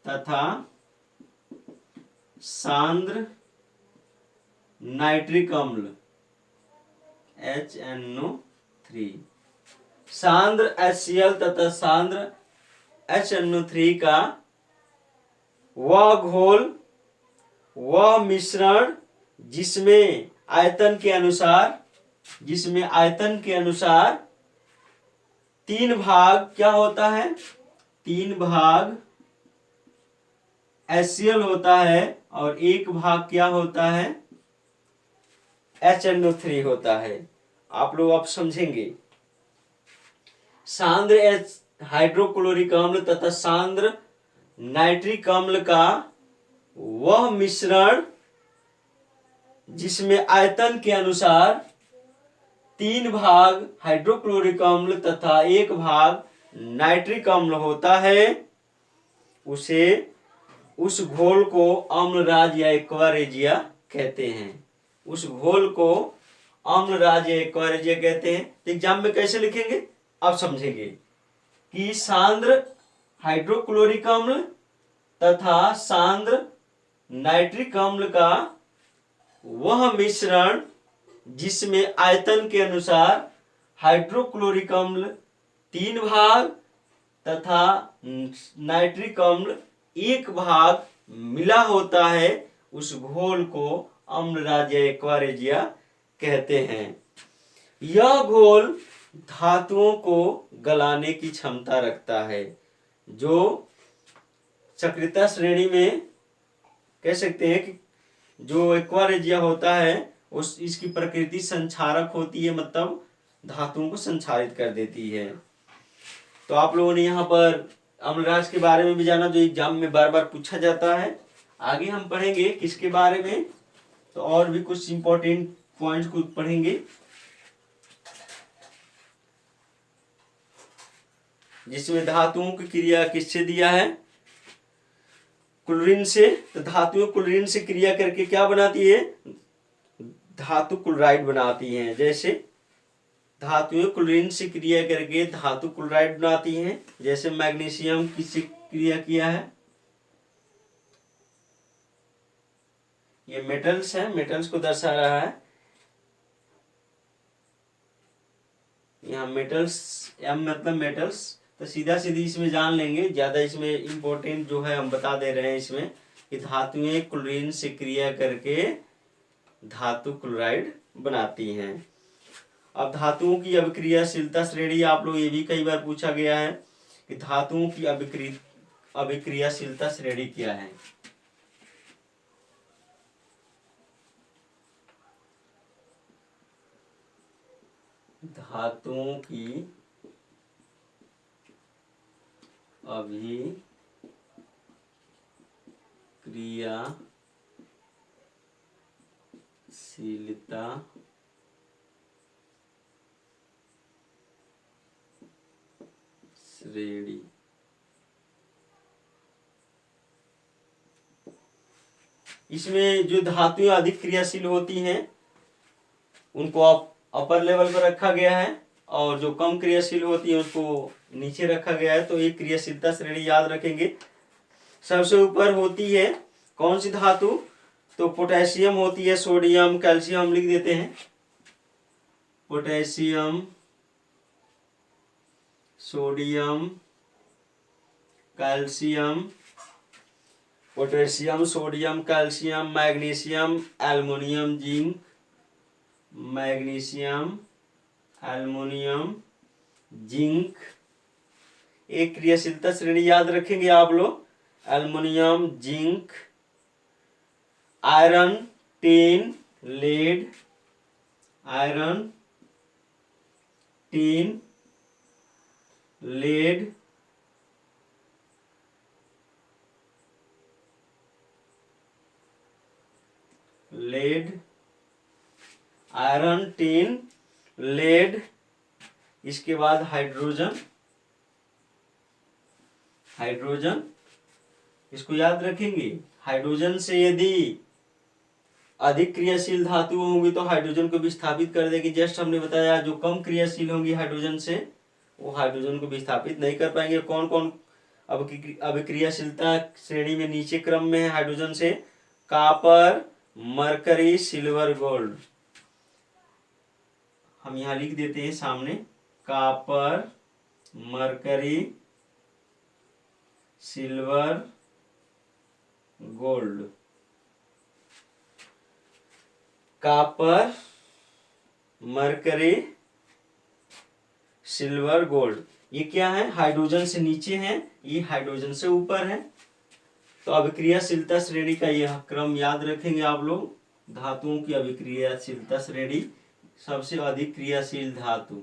तथा सांद्र नाइट्रिक अम्ल HNO3, सांद्र HCl तथा सांद्र HNO3 का वह घोल, वह मिश्रण जिसमें आयतन के अनुसार 3 भाग क्या होता है, 3 भाग HCl होता है और 1 भाग क्या होता है, HNO3 होता है। आप लोग अब समझेंगे। सांद्र हाइड्रोक्लोरिक अम्ल तथा सांद्र नाइट्रिक अम्ल का वह मिश्रण जिसमें आयतन के अनुसार 3 भाग हाइड्रोक्लोरिक अम्ल तथा 1 भाग नाइट्रिक अम्ल होता है, उस घोल को अम्लराज या एक्वारेजिया कहते हैं। उस घोल को अम्लराज या एक्वारेजिया कहते हैं। तो एग्जाम में कैसे लिखेंगे अब समझेंगे कि सांद्र हाइड्रोक्लोरिक अम्ल तथा सांद्र नाइट्रिक अम्ल का वह मिश्रण जिसमें आयतन के अनुसार हाइड्रोक्लोरिक अम्ल 3 भाग तथा नाइट्रिक अम्ल 1 भाग मिला होता है, उस घोल को अम्लराज या एक्वारेजिया कहते हैं। यह घोल धातुओं को गलाने की क्षमता रखता है, जो चक्रिता श्रेणी में कह सकते हैं कि जो एक्वारेजिया होता है इसकी प्रकृति संक्षारक होती है, मतलब धातुओं को संक्षारित कर देती है। तो आप लोगों ने यहाँ पर अम्लराज के बारे में भी जाना, जो एग्जाम में बार बार पूछा जाता है। आगे हम पढ़ेंगे किसके बारे में, तो और भी कुछ इंपॉर्टेंट पॉइंट्स को पढ़ेंगे, जिसमें धातुओं की क्रिया किससे दिया है, क्लोरीन से। तो धातुएं क्लोरीन से क्रिया करके क्या बनाती है, धातु क्लोराइड बनाती हैं। जैसे धातुएं क्लोरीन से क्रिया करके धातु क्लोराइड बनाती हैं। जैसे मैग्नीशियम किससे क्रिया किया है, ये मेटल्स है, मेटल्स को दर्शा रहा है यहाँ, मेटल्स, एम मतलब मेटल्स। तो सीधा सीधी इसमें जान लेंगे, ज्यादा इसमें इंपॉर्टेंट जो है हम बता दे रहे हैं इसमें कि धातुएं क्लोरीन से क्रिया करके धातु क्लोराइड बनाती हैं। अब धातुओं की अभिक्रियाशीलता श्रेणी, आप लोग ये भी कई बार पूछा गया है कि धातुओं की अभिक्रियाशीलता श्रेणी क्या है। धातुओं की अभिक्रियाशीलता श्रेणी। इसमें जो धातुएं अधिक क्रियाशील होती हैं उनको अपर लेवल पर रखा गया है और जो कम क्रियाशील होती है उसको नीचे रखा गया है। तो एक क्रियाशीलता श्रेणी याद रखेंगे। सबसे ऊपर होती है कौन सी धातु? तो पोटेशियम होती है, सोडियम, कैल्शियम हम लिख देते हैं। Potassium, sodium, calcium, potassium, sodium, calcium, magnesium, aluminium, zinc, magnesium, aluminium, zinc. एक क्रियाशीलता श्रेणी याद रखेंगे आप लोग। Aluminium, zinc, iron, tin, lead, iron, tin, lead, iron, tin, lead. इसके बाद हाइड्रोजन, इसको याद रखेंगे। हाइड्रोजन से यदि अधिक क्रियाशील धातु होंगी तो हाइड्रोजन को विस्थापित कर देगी। जस्ट हमने बताया जो कम क्रियाशील होंगी हाइड्रोजन से वो हाइड्रोजन को विस्थापित नहीं कर पाएंगे। कौन कौन अभिक्रियाशीलता श्रेणी में नीचे क्रम में है हाइड्रोजन से? Copper, mercury, silver, gold. हम यहाँ लिख देते हैं सामने, copper, mercury, silver, gold. Copper, mercury, silver, gold. ये क्या है? हाइड्रोजन से नीचे है, ये हाइड्रोजन से ऊपर है। तो अभिक्रियाशीलता श्रेणी का यह क्रम याद रखेंगे आप लोग। धातुओं की अभिक्रियाशीलता श्रेणी। सबसे अधिक क्रियाशील धातु,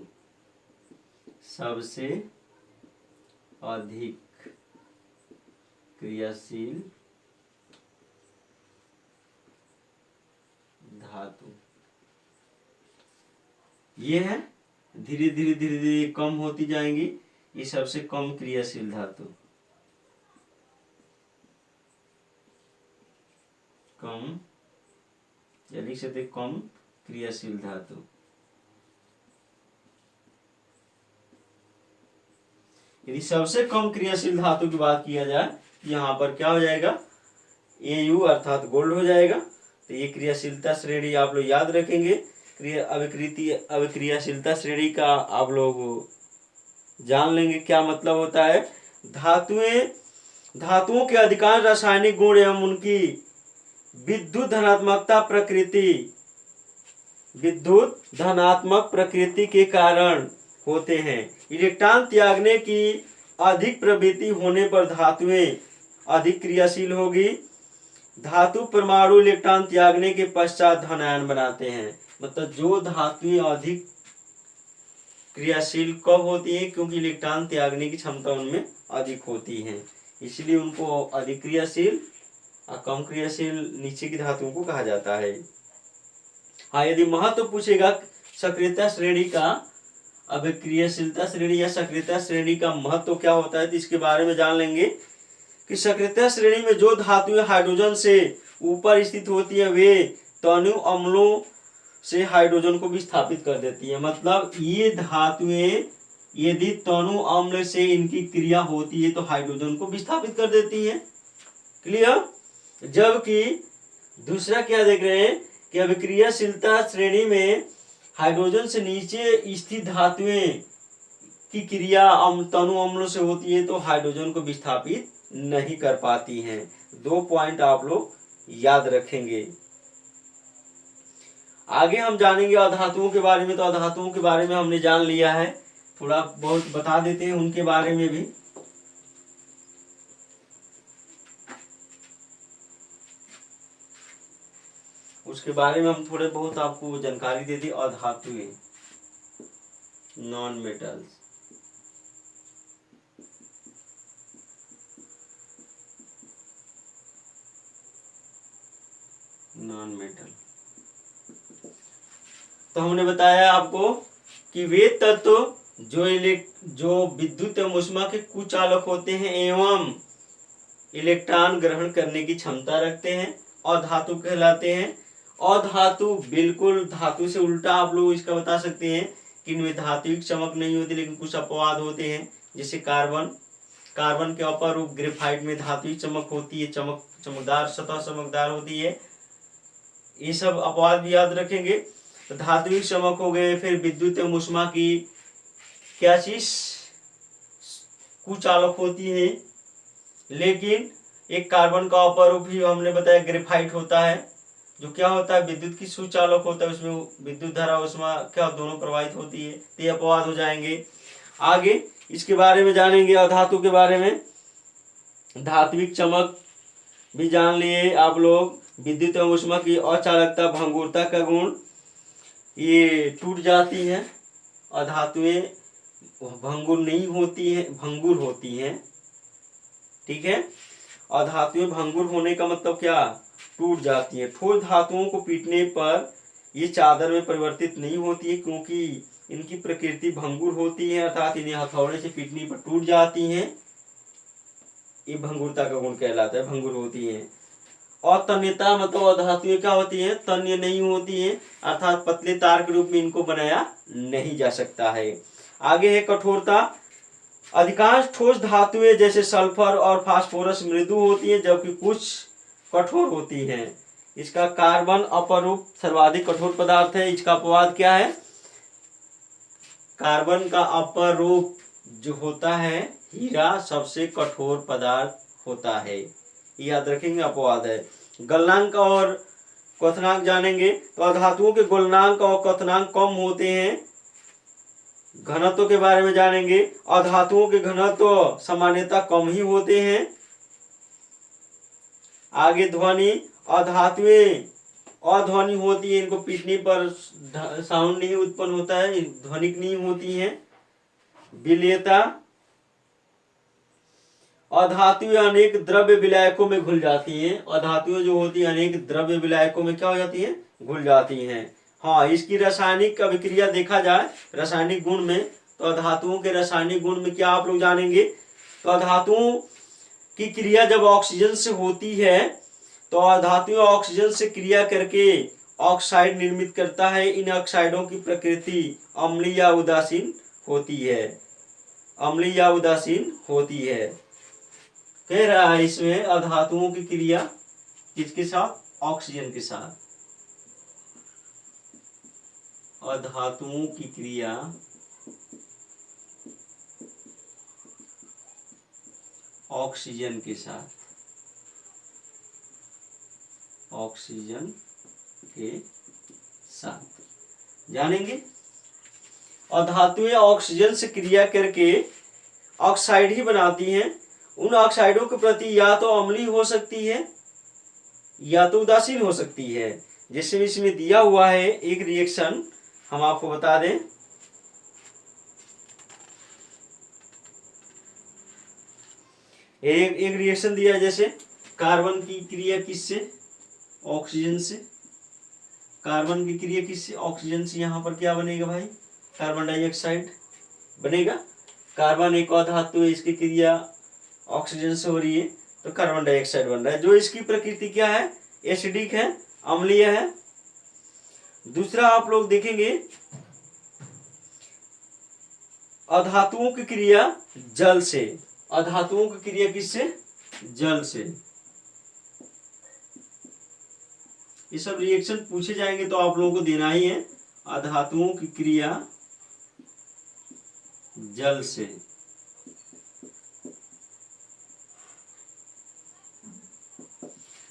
सबसे अधिक क्रियाशील धातु ये है। धीरे धीरे धीरे धीरे कम होती जाएंगी। ये सबसे कम क्रियाशील धातु, कम या लिख सकते कम क्रियाशील धातु। यदि सबसे कम क्रियाशील धातु की बात किया जाए यहाँ पर क्या हो जाएगा? Au अर्थात गोल्ड हो जाएगा। तो ये क्रियाशीलता श्रेणी आप लोग याद रखेंगे। अभिक्रियाशीलता श्रेणी का आप लोग जान लेंगे क्या मतलब होता है। धातुओं के अधिकांश रासायनिक गुण एवं उनकी विद्युत धनात्मक प्रकृति के कारण होते हैं। इलेक्ट्रॉन त्यागने की अधिक प्रवृत्ति होने पर धातुएं अधिक क्रियाशील होगी। धातु परमाणु इलेक्ट्रॉन त्यागने के पश्चात धन आयन बनाते हैं। मतलब जो धातुएं अधिक क्रियाशील कब होती है? क्योंकि इलेक्ट्रॉन त्यागने की क्षमता उनमें अधिक होती है, इसलिए उनको अधिक क्रियाशील और कम क्रियाशील नीचे की धातुओं को कहा जाता है। हाँ, यदि महत्व पूछेगा सक्रियता श्रेणी का, अभिक्रियाशीलता श्रेणी या सक्रियता श्रेणी का महत्व क्या होता है, तो इसके बारे में जान लेंगे कि सक्रियता श्रेणी में जो धातुएं हाइड्रोजन से ऊपर स्थित होती है वे तनु अम्लों से हाइड्रोजन को विस्थापित कर देती है। मतलब ये धातुएं यदि तनु अम्ल से इनकी क्रिया होती है तो हाइड्रोजन को विस्थापित कर देती है। क्लियर? जबकि दूसरा क्या देख रहे हैं कि अभिक्रियाशीलता श्रेणी में हाइड्रोजन से नीचे स्थित धातुएं की क्रिया तनु अम्लों से होती है तो हाइड्रोजन को विस्थापित नहीं कर पाती हैं। 2 पॉइंट आप लोग याद रखेंगे। आगे हम जानेंगे अधातुओं के बारे में। तो अधातुओं के बारे में हमने जान लिया है, थोड़ा बहुत बता देते हैं उनके बारे में भी। उसके बारे में हम थोड़े बहुत आपको जानकारी दे दी। अधातुएं नॉन मेटल्स। Non metal. तो हमने बताया आपको कि वे तत्व जो विद्युत एवं ऊष्मा के कुचालक होते हैं एवं इलेक्ट्रॉन ग्रहण करने की क्षमता रखते हैं अधातु कहलाते हैं। अधातु बिल्कुल धातु से उल्टा आप लोग इसका बता सकते हैं कि इनमें धात्विक चमक नहीं होती, लेकिन कुछ अपवाद होते हैं, जैसे कार्बन। कार्बन के अपर रूप ग्रेफाइट में धात्विक चमक होती है, चमकदार सतह चमकदार होती है। ये सब अपवाद भी याद रखेंगे। तो धात्विक चमक हो गए। फिर विद्युत एवं ऊष्मा की क्या चीज कुचालक होती है, लेकिन एक कार्बन का अपर रूप भी हमने बताया ग्रेफाइट होता है, जो क्या होता है विद्युत की सुचालक होता है। उसमें विद्युत धारा ऊष्मा क्या दोनों प्रवाहित होती है। तो ये अपवाद हो जाएंगे। आगे इसके बारे में जानेंगे अधातु के बारे में। धात्विक चमक भी जान लिए आप लोग। विद्युत एवं ऊष्मा की अचालकता भंगुरता का गुण, ये टूट जाती है। अधातुएं भंगुर नहीं होती है, भंगुर होती हैं। ठीक है, अधातुएं भंगुर होने का मतलब क्या, टूट जाती है। ठोस धातुओं को पीटने पर ये चादर में परिवर्तित नहीं होती है, क्योंकि इनकी प्रकृति भंगुर होती है, अर्थात इन्हें हथौड़े से पीटने पर टूट जाती हैं। ये भंगुरता का गुण कहलाता है, भंगुर होती है। और तन्यता मतलब अधातुएं क्या होती है, तन्य नहीं होती है, अर्थात पतले तार के रूप में इनको बनाया नहीं जा सकता है। आगे है कठोरता। अधिकांश ठोस धातुएं जैसे सल्फर और फास्फोरस मृदु होती हैं, जबकि कुछ कठोर होती हैं। इसका कार्बन अपरूप सर्वाधिक कठोर पदार्थ है। इसका अपवाद क्या है, कार्बन का अपर रूप जो होता है हीरा सबसे कठोर पदार्थ होता है, याद रखेंगे, अपवाद है। गलनांक और क्वथनांक जानेंगे। तो धातुओं के गलनांक और क्वथनांक कम होते हैं। घनत्व के बारे में जानेंगे। अधातुओं के घनत्व सामान्यतः कम ही होते हैं। आगे ध्वनि। अधातुएं अध्वनि होती है, इनको पीटने पर साउंड नहीं उत्पन्न होता है, ध्वनिक नहीं होती हैं। विलेयता। अधातुएं अनेक द्रव्य विलायकों में घुल जाती हैं। अधातुएं जो होती है अनेक द्रव्य विलायकों में क्या हो जाती है, घुल जाती हैं। हाँ, इसकी रासायनिक अभिक्रिया देखा जाए रासायनिक गुण में, तो अधातुओं के रासायनिक गुण में क्या आप लोग जानेंगे। तो अधातुओं की क्रिया जब ऑक्सीजन से होती है, तो अधातुएं ऑक्सीजन से क्रिया करके ऑक्साइड निर्मित करता है। इन ऑक्साइडों की प्रकृति अम्लीय या उदासीन होती है, अम्लीय या उदासीन होती है। कह रहा है इसमें अधातुओं की क्रिया किसके साथ, ऑक्सीजन के साथ। अधातुओं की क्रिया ऑक्सीजन के साथ, ऑक्सीजन के साथ जानेंगे। अधातुएं ऑक्सीजन से क्रिया करके ऑक्साइड ही बनाती हैं। उन ऑक्साइडों के प्रति या तो अम्लीय हो सकती है या तो उदासीन हो सकती है। जैसे इसमें दिया हुआ है एक रिएक्शन, हम आपको बता दें। एक रिएक्शन दिया है, जैसे कार्बन की क्रिया किससे, ऑक्सीजन से। कार्बन की क्रिया किससे, ऑक्सीजन से। यहाँ पर क्या बनेगा भाई, कार्बन डाइऑक्साइड बनेगा। कार्बन एक अधातु है, इसकी क्रिया ऑक्सीजन से हो रही है, तो कार्बन डाइऑक्साइड बन रहा है, जो इसकी प्रकृति क्या है, एसिडिक है, अम्लीय है। दूसरा आप लोग देखेंगे अधातुओं की क्रिया जल से। अधातुओं की क्रिया किससे, जल से। ये सब रिएक्शन पूछे जाएंगे तो आप लोगों को देना ही है। अधातुओं की क्रिया जल से।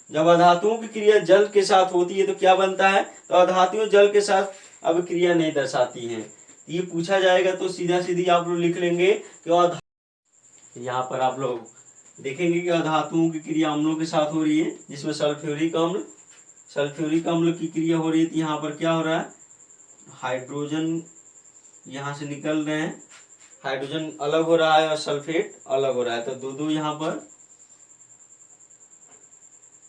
जब अधातुओं की क्रिया जल के साथ होती है तो क्या बनता है, तो अधातुएं जल के साथ अब क्रिया नहीं दर्शाती हैं। ये पूछा जाएगा तो सीधा सीधी आप लोग लिख लेंगे कि यहाँ पर आप लोग देखेंगे कि अधातुओं की क्रिया अम्लों के साथ हो रही है, जिसमें सल्फ्यूरिक अम्ल, सल्फ्यूरिक अम्ल की क्रिया हो रही है। तो यहाँ पर क्या हो रहा है, हाइड्रोजन यहाँ से निकल रहे हैं, हाइड्रोजन अलग हो रहा है और सल्फेट अलग हो रहा है, तो दो दो यहाँ पर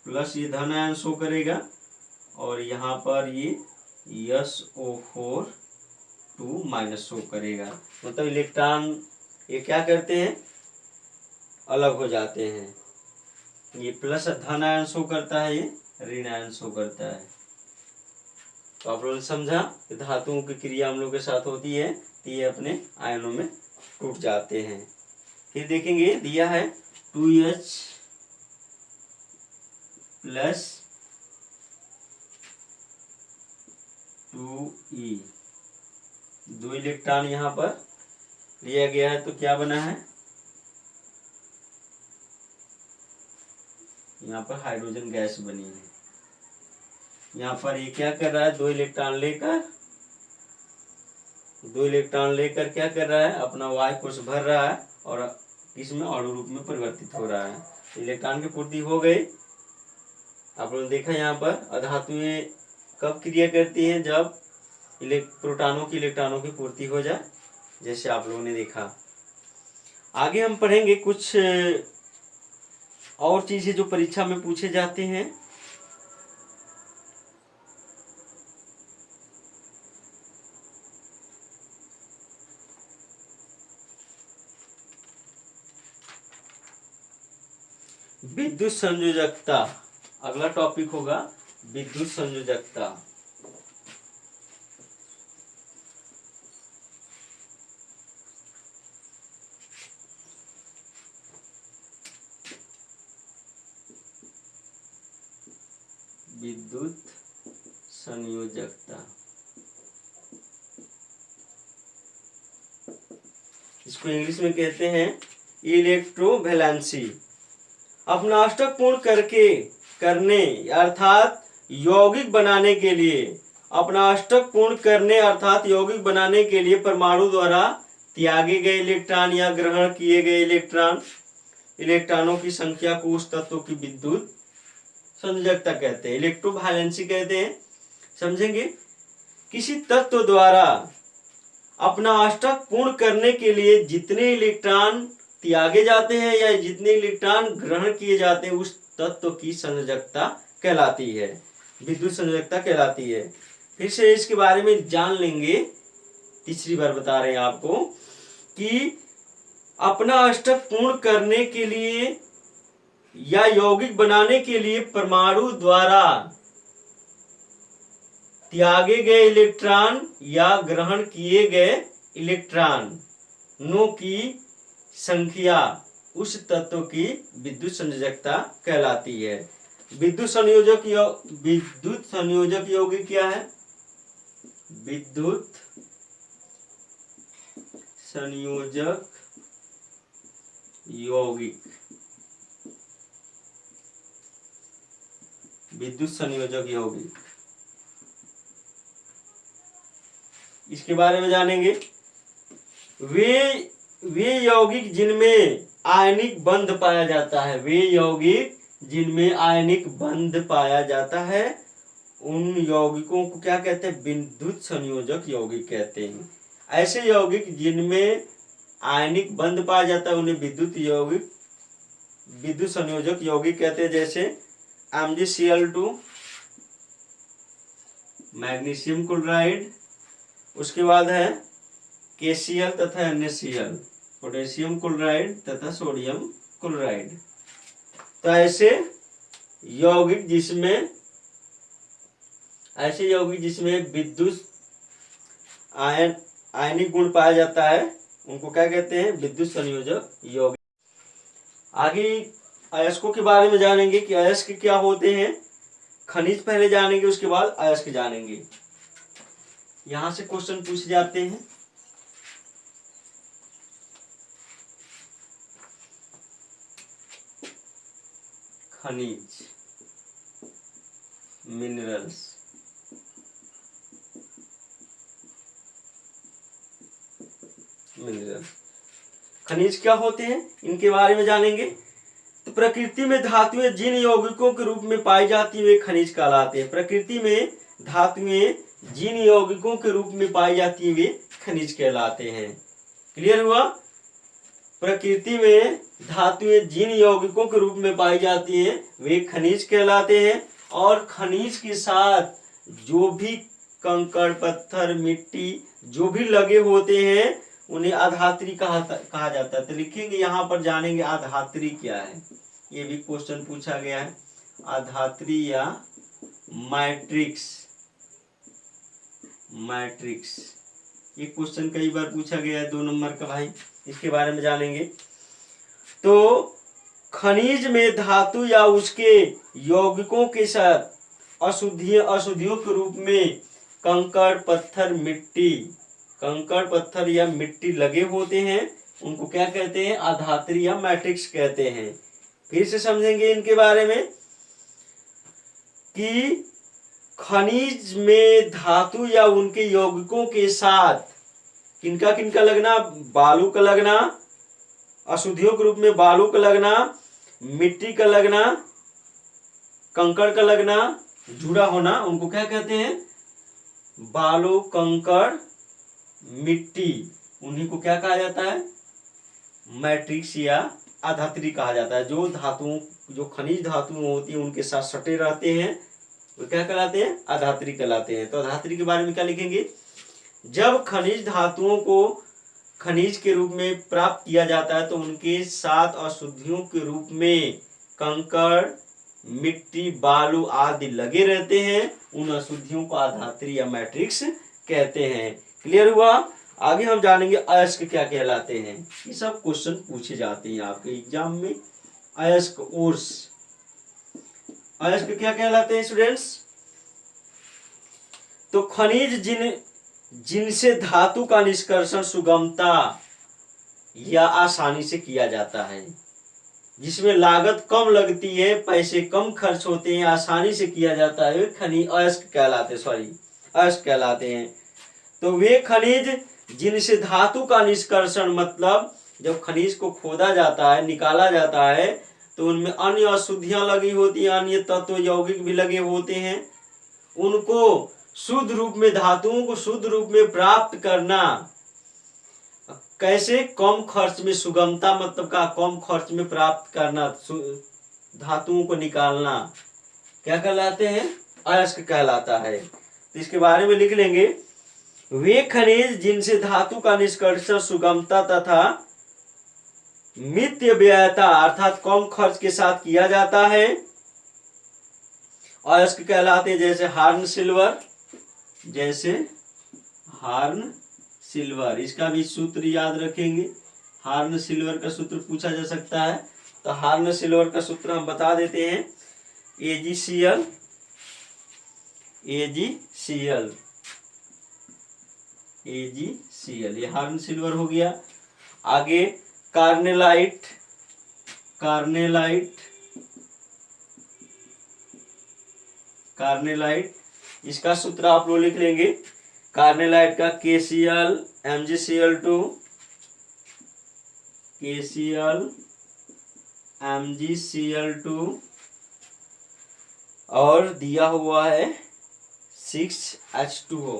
प्लस ये धन आयन शो करेगा और यहाँ पर ये SO4 2 माइनस शो करेगा। मतलब इलेक्ट्रॉन ये क्या करते हैं, अलग हो जाते हैं। ये प्लस धन आयन शो करता है, ये ऋण आयन शो करता है। तो आप लोगों ने समझा कि धातुओं की क्रिया हम लोग के साथ होती है तो ये अपने आयनों में टूट जाते हैं। फिर देखेंगे दिया है 2H प्लस 2E, 2 इलेक्ट्रॉन यहाँ पर लिया गया है, तो क्या बना है, यहाँ पर हाइड्रोजन गैस बनी है। यहाँ पर ये क्या कर रहा है, 2 इलेक्ट्रॉन लेकर क्या कर रहा है, अपना वायु कोश भर रहा है और इसमें अणु रूप में परिवर्तित हो रहा है। इलेक्ट्रॉन की पूर्ति हो गई। आप लोगों ने देखा यहाँ पर अधातुएं कब क्रिया करती हैं, जब प्रोटॉनों की इलेक्ट्रॉनों की पूर्ति हो जाए, जैसे आप लोगों ने देखा। आगे हम पढ़ेंगे कुछ और चीजें जो परीक्षा में पूछे जाते हैं। विद्युत संयोजकता अगला टॉपिक होगा, विद्युत संयोजकता। विद्युत संयोजकता, इसको इंग्लिश में कहते हैं इलेक्ट्रोवैलेंसी। अपना अष्टक पूर्ण करने अर्थात यौगिक बनाने के लिए, अपना अष्टक पूर्ण करने अर्थात यौगिक बनाने के लिए परमाणु द्वारा त्यागे गए इलेक्ट्रॉन या ग्रहण किए गए इलेक्ट्रॉनों की संख्या को उस तत्व की विद्युत संयोजकता कहते हैं, इलेक्ट्रोवैलेंसी कहते हैं। समझेंगे, किसी तत्व द्वारा अपना अष्टक पूर्ण करने के लिए जितने इलेक्ट्रॉन त्यागे जाते हैं या जितने इलेक्ट्रॉन ग्रहण किए जाते हैं, उस तत्व की संयोजकता कहलाती है, विद्युत संयोजकता कहलाती है। फिर से इसके बारे में जान लेंगे, तीसरी बार बता रहे हैं आपको कि अपना अष्टक पूर्ण करने के लिए या यौगिक बनाने के लिए परमाणु द्वारा त्यागे गए इलेक्ट्रॉन या ग्रहण किए गए इलेक्ट्रॉनों की संख्या उस तत्व की विद्युत संयोजकता कहलाती है। विद्युत संयोजक यौगिक क्या है, विद्युत संयोजक यौगिक, विद्युत संयोजक यौगिक, इसके बारे में जानेंगे। वे यौगिक जिनमें आयनिक बंध पाया जाता है, वे यौगिक जिनमें आयनिक बंध पाया जाता है, उन यौगिकों को क्या कहते हैं, विद्युत संयोजक यौगिक कहते हैं। ऐसे यौगिक जिनमें आयनिक बंध पाया जाता है उन्हें विद्युत संयोजक यौगिक कहते हैं। जैसे MgCl2 मैग्नीशियम क्लोराइड, उसके बाद है KCl तथा NaCl पोटेशियम क्लोराइड तथा सोडियम क्लोराइड। तो ऐसे यौगिक जिसमें विद्युत आयनिक गुण पाया जाता है उनको क्या कहते हैं, विद्युत संयोजक यौगिक। आगे अयस्कों के बारे में जानेंगे कि अयस्क क्या होते हैं। खनिज पहले जानेंगे, उसके बाद अयस्क जानेंगे। यहां से क्वेश्चन पूछे जाते हैं। खनिज, मिनरल्स, खनिज क्या होते हैं इनके बारे में जानेंगे। तो प्रकृति में धातुएं जिन यौगिकों के रूप में पाई जाती है वे खनिज कहलाते हैं। प्रकृति में धातुएं जिन यौगिकों के रूप में पाई जाती है वे खनिज कहलाते हैं। क्लियर हुआ? प्रकृति में धातुएं जिन यौगिकों के रूप में पाई जाती है वे खनिज कहलाते हैं, और खनिज के साथ जो भी कंकड़ पत्थर मिट्टी जो भी लगे होते हैं उन्हें अधात्री कहा जाता है। तो लिखेंगे यहाँ पर, जानेंगे अधात्री क्या है। ये भी क्वेश्चन पूछा गया है, अधात्री या मैट्रिक्स। मैट्रिक्स ये क्वेश्चन कई बार पूछा गया है, 2 नंबर का भाई, इसके बारे में जानेंगे। तो खनिज में धातु या उसके यौगिकों के साथ अशुद्धियों के रूप में कंकड़ पत्थर या मिट्टी लगे होते हैं, उनको क्या कहते हैं? अधात्री या मैट्रिक्स कहते हैं। फिर से समझेंगे इनके बारे में कि खनिज में धातु या उनके यौगिकों के साथ किनका किनका लगना? बालू का लगना, अशुद्धियों के रूप में बालू का लगना, मिट्टी का लगना, कंकड़ का लगना, जुड़ा होना, उनको क्या कहते हैं? बालू, कंकड़, मिट्टी, उन्हीं को क्या कहा जाता है? मैट्रिक्स या अधात्री कहा जाता है। जो धातुओं, जो खनिज धातुएं होती हैं उनके साथ सटे रहते हैं वो क्या कहलाते हैं? अधात्री कहलाते हैं। तो अधात्री के बारे में क्या लिखेंगे? जब खनिज धातुओं को खनिज के रूप में प्राप्त किया जाता है तो उनके साथ अशुद्धियों के रूप में कंकड़, मिट्टी, बालू आदि लगे रहते हैं, उन अशुद्धियों को अधात्री या मैट्रिक्स कहते हैं। क्लियर हुआ? आगे हम जानेंगे अयस्क क्या कहलाते हैं। ये सब क्वेश्चन पूछे जाते हैं आपके एग्जाम में। अयस्क, ओर्स, अयस्क क्या कहलाते हैं स्टूडेंट्स? तो खनिज जिनसे धातु का निष्कर्षण सुगमता या आसानी से किया जाता है, जिसमें लागत कम लगती है, पैसे कम खर्च होते हैं, आसानी से किया जाता है, वे खनिज अयस्क कहलाते हैं। तो वे खनिज जिनसे धातु का निष्कर्षण, मतलब जब खनिज को खोदा जाता है, निकाला जाता है, तो उनमें अन्य अशुद्धियां लगी होती हैं, अन्य तत्व यौगिक भी लगे होते हैं, उनको शुद्ध रूप में, धातुओं को शुद्ध रूप में प्राप्त करना कैसे? कम खर्च में, सुगमता मतलब का कम खर्च में प्राप्त करना, धातुओं को निकालना, क्या कहलाते हैं? अयस्क कहलाता है। तो इसके बारे में लिख लेंगे, वे खनिज जिनसे धातु का निष्कर्षण सुगमता तथा मित्य व्ययता अर्थात कम खर्च के साथ किया जाता है, अयस्क कहलाते हैं। जैसे हार्न सिल्वर, इसका भी सूत्र याद रखेंगे। हार्न सिल्वर का सूत्र पूछा जा सकता है, तो हार्न सिल्वर का सूत्र हम बता देते हैं, AgCl, ये हार्न सिल्वर हो गया। आगे कार्नेलाइट, इसका सूत्र आप लोग लिख लेंगे। कार्नेलाइट का KCl, MgCl2, और दिया हुआ है 6H2O।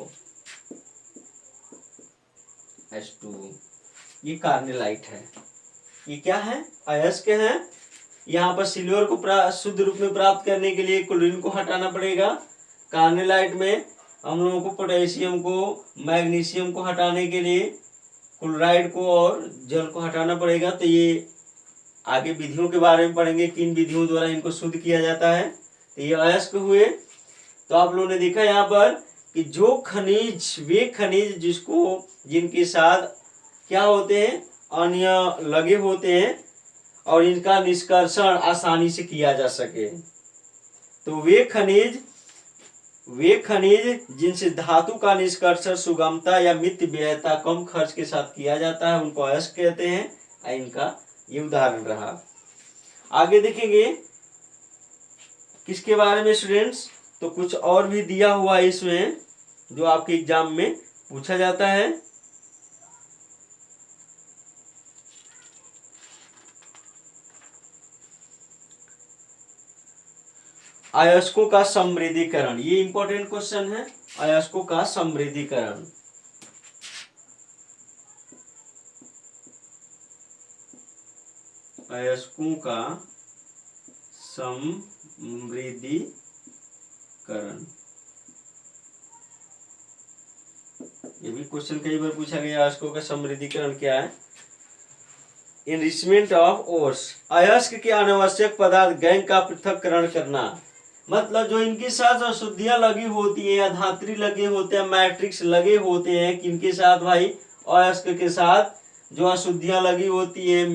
ये कार्नेलाइट है। ये क्या है? अयस्क है। यहाँ पर सिल्वर को शुद्ध रूप में प्राप्त करने के लिए क्लोरीन को हटाना पड़ेगा। कार्नेलाइट में हम लोगों को पोटेशियम को, मैग्नीशियम को हटाने के लिए क्लोराइड को और जल को हटाना पड़ेगा। तो ये आगे विधियों के बारे में पढ़ेंगे, किन विधियों द्वारा इनको शुद्ध किया जाता है। तो ये अयस्क हुए। तो आप लोगों ने देखा यहाँ पर कि जो खनिज, वे खनिज जिनके साथ क्या होते हैं? अन्य लगे होते हैं और इनका निष्कर्षण आसानी से किया जा सके, तो वे खनिज जिनसे धातु का निष्कर्षण सुगमता या मित्य व्ययता कम खर्च के साथ किया जाता है, उनको अयस्क कहते हैं। इनका ये उदाहरण रहा। आगे देखेंगे किसके बारे में स्टूडेंट्स? तो कुछ और भी दिया हुआ है इसमें जो आपके एग्जाम में पूछा जाता है। अयस्कों का समृद्धीकरण, ये इंपॉर्टेंट क्वेश्चन है। अयस्कों का समृद्धीकरण, अयस्कों का समृद्धीकरण। ये भी क्वेश्चन कई बार पूछा गया, अयस्कों का समृद्धीकरण क्या है। इनरिचमेंट ऑफ ओर्स, अयस्क के अनावश्यक पदार्थ गैंग का पृथक्करण करना। मतलब जो इनके साथ अशुद्धियां लगी होती है या धात्री लगे होते हैं, मैट्रिक्स लगे होते हैं, किनके साथ भाई, अयस्क के साथ जो अशुद्धियां लगी होती है,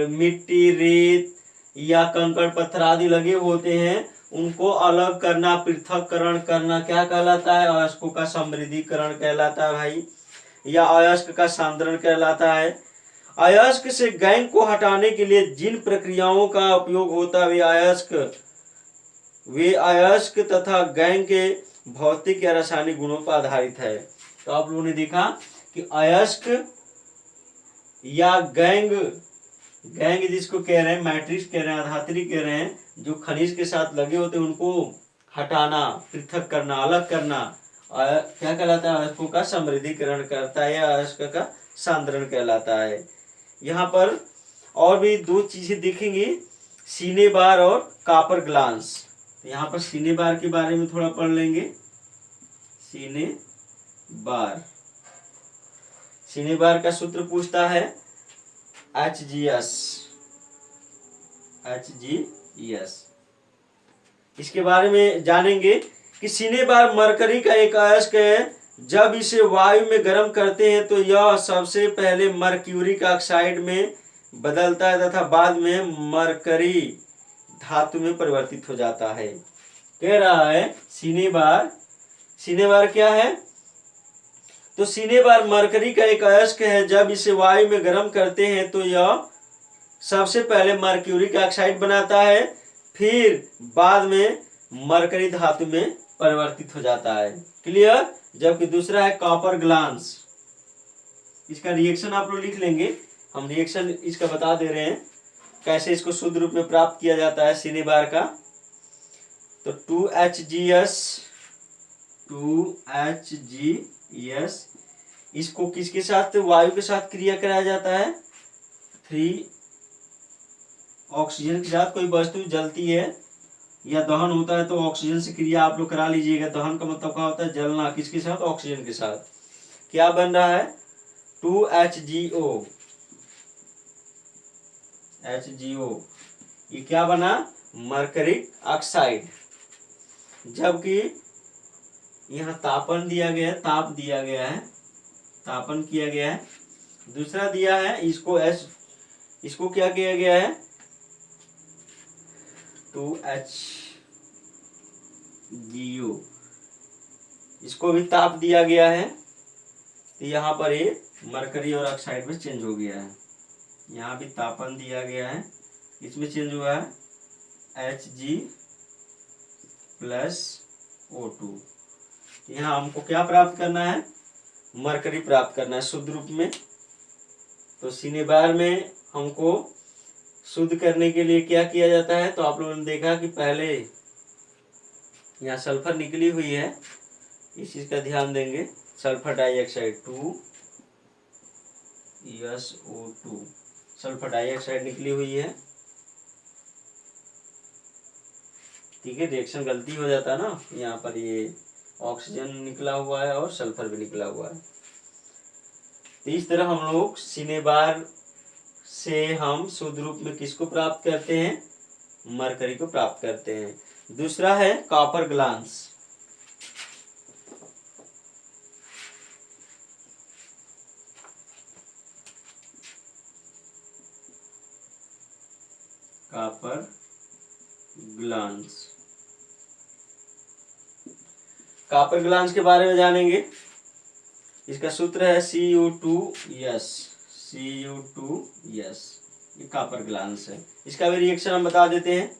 मिट्टी, रेत या कंकड़ पत्थर आदि लगे होते हैं, उनको अलग करना, पृथक्करण करना क्या कहलाता है, अयस्कों का समृद्धीकरण कहलाता है भाई, या अयस्क का सांद्रण कहलाता है। अयस्क से गैंग को हटाने के लिए जिन प्रक्रियाओं का उपयोग होता है वे अयस्क तथा गैंग के भौतिक या रासायनिक गुणों पर आधारित है। तो आप लोगों ने देखा कि अयस्क या गैंग, गैंग जिसको कह रहे हैं, मैट्रिक्स कह रहे हैं, धात्री कह रहे हैं, जो खनिज के साथ लगे होते हैं उनको हटाना, पृथक करना, अलग करना क्या कहलाता है, अयस्कों का समृद्धीकरण करता है या अयस्क का सांद्रण कहलाता है। यहाँ पर और भी दो चीजें दिखेंगी, सीने बार और कॉपर ग्लांस। यहाँ पर सीने बार के बारे में थोड़ा पढ़ लेंगे। सीने बार, सीने बार का सूत्र पूछता है HgS, HgS। इसके बारे में जानेंगे कि सीने बार मरकरी का एक अयस्क है। जब इसे वायु में गर्म करते हैं तो यह सबसे पहले मर्क्यूरिक ऑक्साइड में बदलता है तथा बाद में मरकरी धातु में परिवर्तित हो जाता है। कह रहा है सीने बार, सीने बार क्या है, तो सीने बार मरकरी का एक अयस्क है। जब इसे वायु में गर्म करते हैं तो यह सबसे पहले मर्क्यूरिक ऑक्साइड बनाता है, फिर बाद में मरकरी धातु में परिवर्तित हो जाता है। क्लियर। जबकि दूसरा है कॉपर ग्लांस, इसका रिएक्शन आप लोग लिख लेंगे, हम रिएक्शन इसका बता दे रहे हैं कैसे इसको शुद्ध रूप में प्राप्त किया जाता है सीने बार का। तो 2HgS, 2HgS, इसको किसके साथ, वायु के साथ क्रिया कराया जाता है, 3 ऑक्सीजन के साथ। कोई वस्तु जलती है या दहन होता है तो ऑक्सीजन से क्रिया आप लोग करा लीजिएगा। दहन का मतलब क्या होता है, जलना, किसके साथ, ऑक्सीजन के साथ। क्या बन रहा है, 2HgO, HgO, ये क्या बना, मरकरिक ऑक्साइड। जबकि यहाँ तापन दिया गया है, ताप दिया गया है, तापन किया गया है। दूसरा दिया है इसको क्या किया गया है, 2HgO, इसको भी ताप दिया गया है। तो यहाँ पर ये मरकरी और ऑक्साइड में चेंज हो गया है। यहाँ भी तापन दिया गया है, इसमें चेंज हुआ है Hg+O2। यहाँ हमको क्या प्राप्त करना है, मरकरी प्राप्त करना है शुद्ध रूप में। तो सीने बार में हमको शुद्ध करने के लिए क्या किया जाता है, तो आप लोगों ने देखा कि पहले यहाँ सल्फर निकली हुई है, इस चीज का ध्यान देंगे। Sulphur dioxide 2SO2, sulphur dioxide निकली हुई है। ठीक है, रिएक्शन गलती हो जाता है ना, यहाँ पर ये ऑक्सीजन निकला हुआ है और सल्फर भी निकला हुआ है। तो इस तरह हम लोग सीने बार से हम शुद्ध रूप में किसको प्राप्त करते हैं, मरकरी को प्राप्त करते हैं। दूसरा है copper glance. Copper glance, copper glance के बारे में जानेंगे। इसका सूत्र है Cu2S, Cu2S, ये कॉपर ग्लांस है। इसका भी रिएक्शन हम बता देते हैं।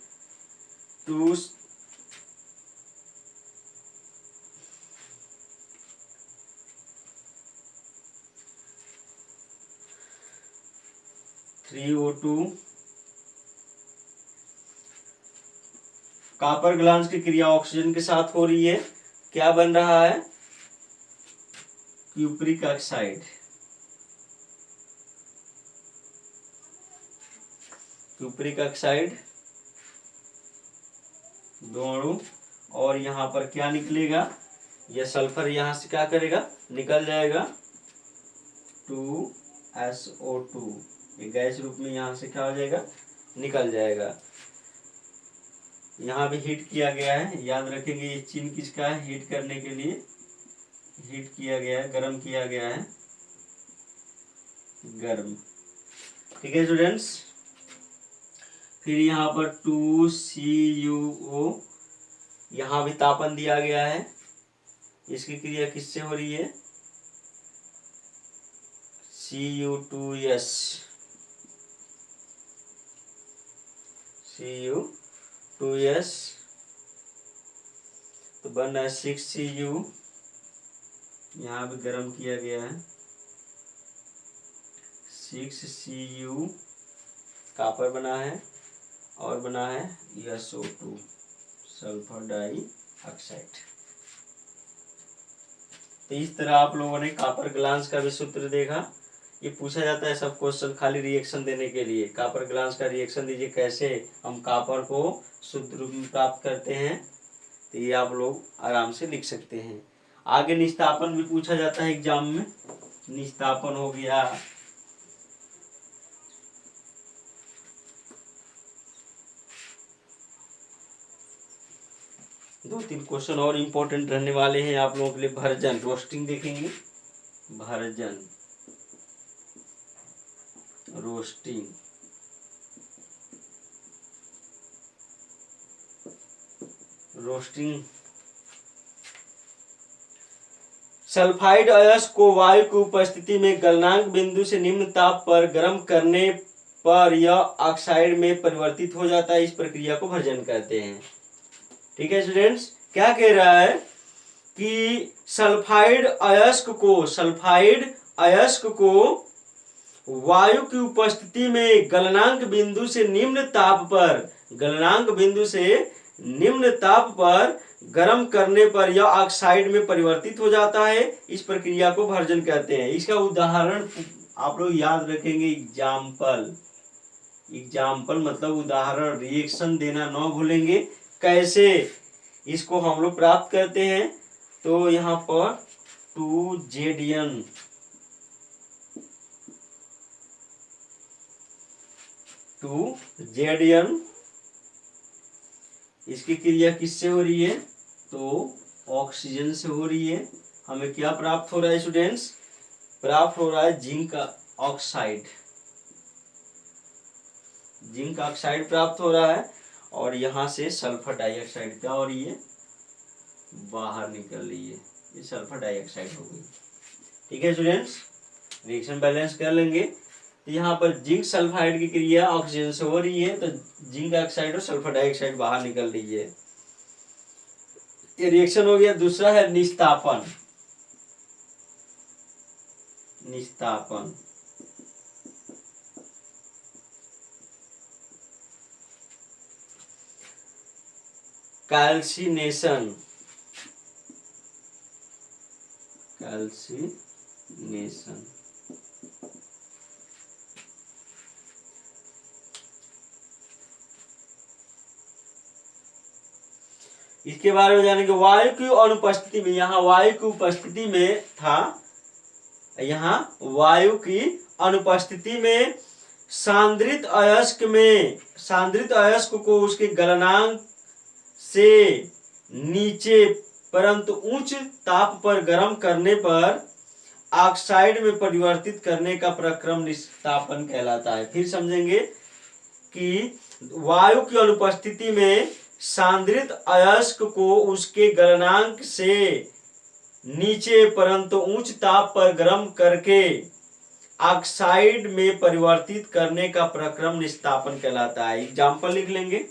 3O2, कॉपर ग्लांस की क्रिया ऑक्सीजन के साथ हो रही है, क्या बन रहा है, क्यूप्रिक ऑक्साइड। सुपरिक ऑक्साइड, दो अणु, और यहाँ पर क्या निकलेगा, यह सल्फर यहाँ से क्या करेगा, निकल जाएगा 2SO2, ये गैस रूप में यहाँ से क्या हो जाएगा, निकल जाएगा। यहाँ भी हीट किया गया है, याद रखेंगे ये चिन्ह किसका है, हीट करने के लिए हीट किया गया है, गर्म किया गया है, गर्म। ठीक है स्टूडेंट्स, फिर यहाँ पर 2CuO, यहाँ भी तापन दिया गया है, इसकी क्रिया किससे हो रही है, Cu2S, Cu2S, तो बन रहा है 6Cu, यहाँ भी गर्म किया गया है, 6Cu, कॉपर बना है, और बना है SO2, सल्फर डाइऑक्साइड। तो इस तरह आप लोगों ने कॉपर ग्लांस का भी सूत्र देखा। ये पूछा जाता है सब क्वेश्चन खाली रिएक्शन देने के लिए, कॉपर ग्लांस का रिएक्शन दीजिए, कैसे हम कॉपर को शुद्ध रूप में प्राप्त करते हैं, तो ये आप लोग आराम से लिख सकते हैं। आगे निस्तापन भी पूछा जाता है एग्जाम में, निस्तापन हो गया, दो तीन क्वेश्चन और इम्पोर्टेंट रहने वाले हैं आप लोगों के लिए। भर्जन, रोस्टिंग देखेंगे, भर्जन, रोस्टिंग, रोस्टिंग। सल्फाइड अयस्क को वायु की उपस्थिति में गलनांक बिंदु से निम्न ताप पर गर्म करने पर यह ऑक्साइड में परिवर्तित हो जाता है, इस प्रक्रिया को भर्जन कहते हैं। ठीक है स्टूडेंट्स, क्या कह रहा है कि सल्फाइड अयस्क को वायु की उपस्थिति में गलनांक बिंदु से निम्न ताप पर गर्म करने पर यह ऑक्साइड में परिवर्तित हो जाता है, इस प्रक्रिया को भर्जन कहते हैं। इसका उदाहरण आप लोग याद रखेंगे, एग्जाम्पल मतलब उदाहरण, रिएक्शन देना न भूलेंगे। कैसे इसको हम लोग प्राप्त करते हैं, तो यहाँ पर 2ZN, इसकी क्रिया किससे हो रही है, तो ऑक्सीजन से हो रही है। हमें क्या प्राप्त हो रहा है स्टूडेंट्स, प्राप्त हो रहा है जिंक ऑक्साइड, जिंक ऑक्साइड प्राप्त हो रहा है, और यहाँ से सल्फर डाइऑक्साइड क्या हो रही है, बाहर निकल रही है, ये सल्फर डाइऑक्साइड हो गई। ठीक है स्टूडेंट्स, रिएक्शन बैलेंस कर लेंगे। तो यहाँ पर जिंक सल्फाइड की क्रिया ऑक्सीजन से हो रही है, तो जिंक ऑक्साइड और सल्फर डाइऑक्साइड बाहर निकल रही है, ये रिएक्शन हो गया। दूसरा है निस्तापन, निस्तापन, कैल्सिनेशन, कैल्सिनेशन, इसके बारे में जानेंगे। वायु की अनुपस्थिति में, यहाँ वायु की उपस्थिति में था, यहाँ वायु की अनुपस्थिति में सांद्रित अयस्क को उसके गलनांक से नीचे परंतु उच्च ताप पर गर्म करने पर ऑक्साइड में परिवर्तित करने का प्रक्रम निस्तापन कहलाता है। फिर समझेंगे कि वायु की अनुपस्थिति में सांद्रित अयस्क को उसके गलनांक से नीचे परंतु उच्च ताप पर गर्म करके ऑक्साइड में परिवर्तित करने का प्रक्रम निस्तापन कहलाता है। एग्जाम्पल लिख लेंगे,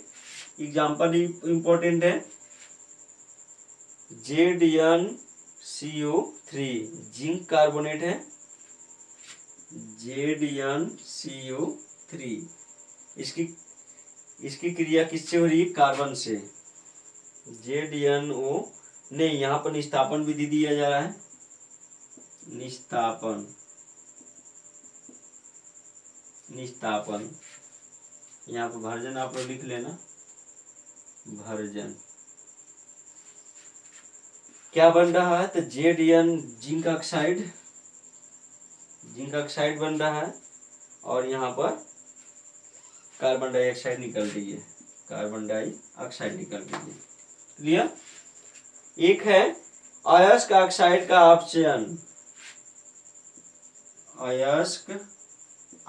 एग्जाम्पल इंपॉर्टेंट है। ZnCO3 जिंक कार्बोनेट है, ZnCO3, इसकी क्रिया किससे हो रही है, कार्बन से। ZnO नहीं, यहाँ पर निस्तापन भी दे दिया जा रहा है, निस्तापन, यहाँ पर वर्जन आप लोग लिख लेना, वर्जन क्या बन रहा है, तो ZN zinc oxide, zinc oxide बन रहा है, और यहाँ पर कार्बन डाइऑक्साइड निकल रही है, कार्बन डाइऑक्साइड निकल रही है। क्लियर। एक है अयस्क ऑक्साइड का अपचयन, अयस्क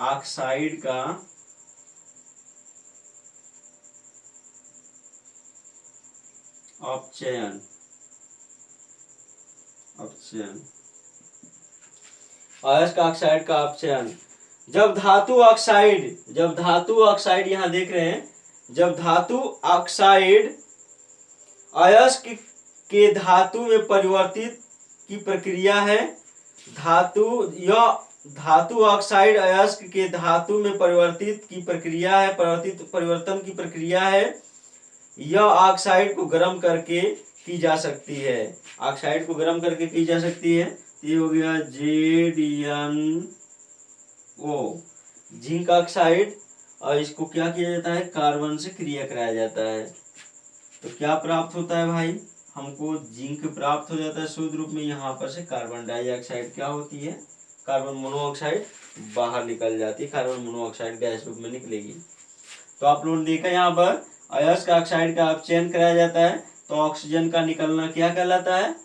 ऑक्साइड का अपचयन, अपचयन, अयस्क ऑक्साइड का अपचयन। जब धातु ऑक्साइड यहां देख रहे हैं, जब धातु ऑक्साइड अयस्क के धातु में परिवर्तित की प्रक्रिया है, धातु ऑक्साइड अयस्क के धातु में परिवर्तित की प्रक्रिया है, परिवर्तन की प्रक्रिया है। यह ऑक्साइड को गर्म करके की जा सकती है, ऑक्साइड को गर्म करके की जा सकती है। ये हो गया ZnO, जिंक ऑक्साइड, और इसको क्या किया जाता है, कार्बन से क्रिया कराया जाता है। तो क्या प्राप्त होता है भाई, हमको जिंक प्राप्त हो जाता है शुद्ध रूप में। यहाँ पर से कार्बन डाइऑक्साइड क्या होती है, कार्बन मोनोऑक्साइड बाहर निकल जाती है, कार्बन मोनोऑक्साइड गैस रूप में निकलेगी। तो आप लोगों ने देखा यहाँ पर अयस्क ऑक्साइड का अपचयन कराया जाता है, तो ऑक्सीजन का निकलना क्या कहलाता है,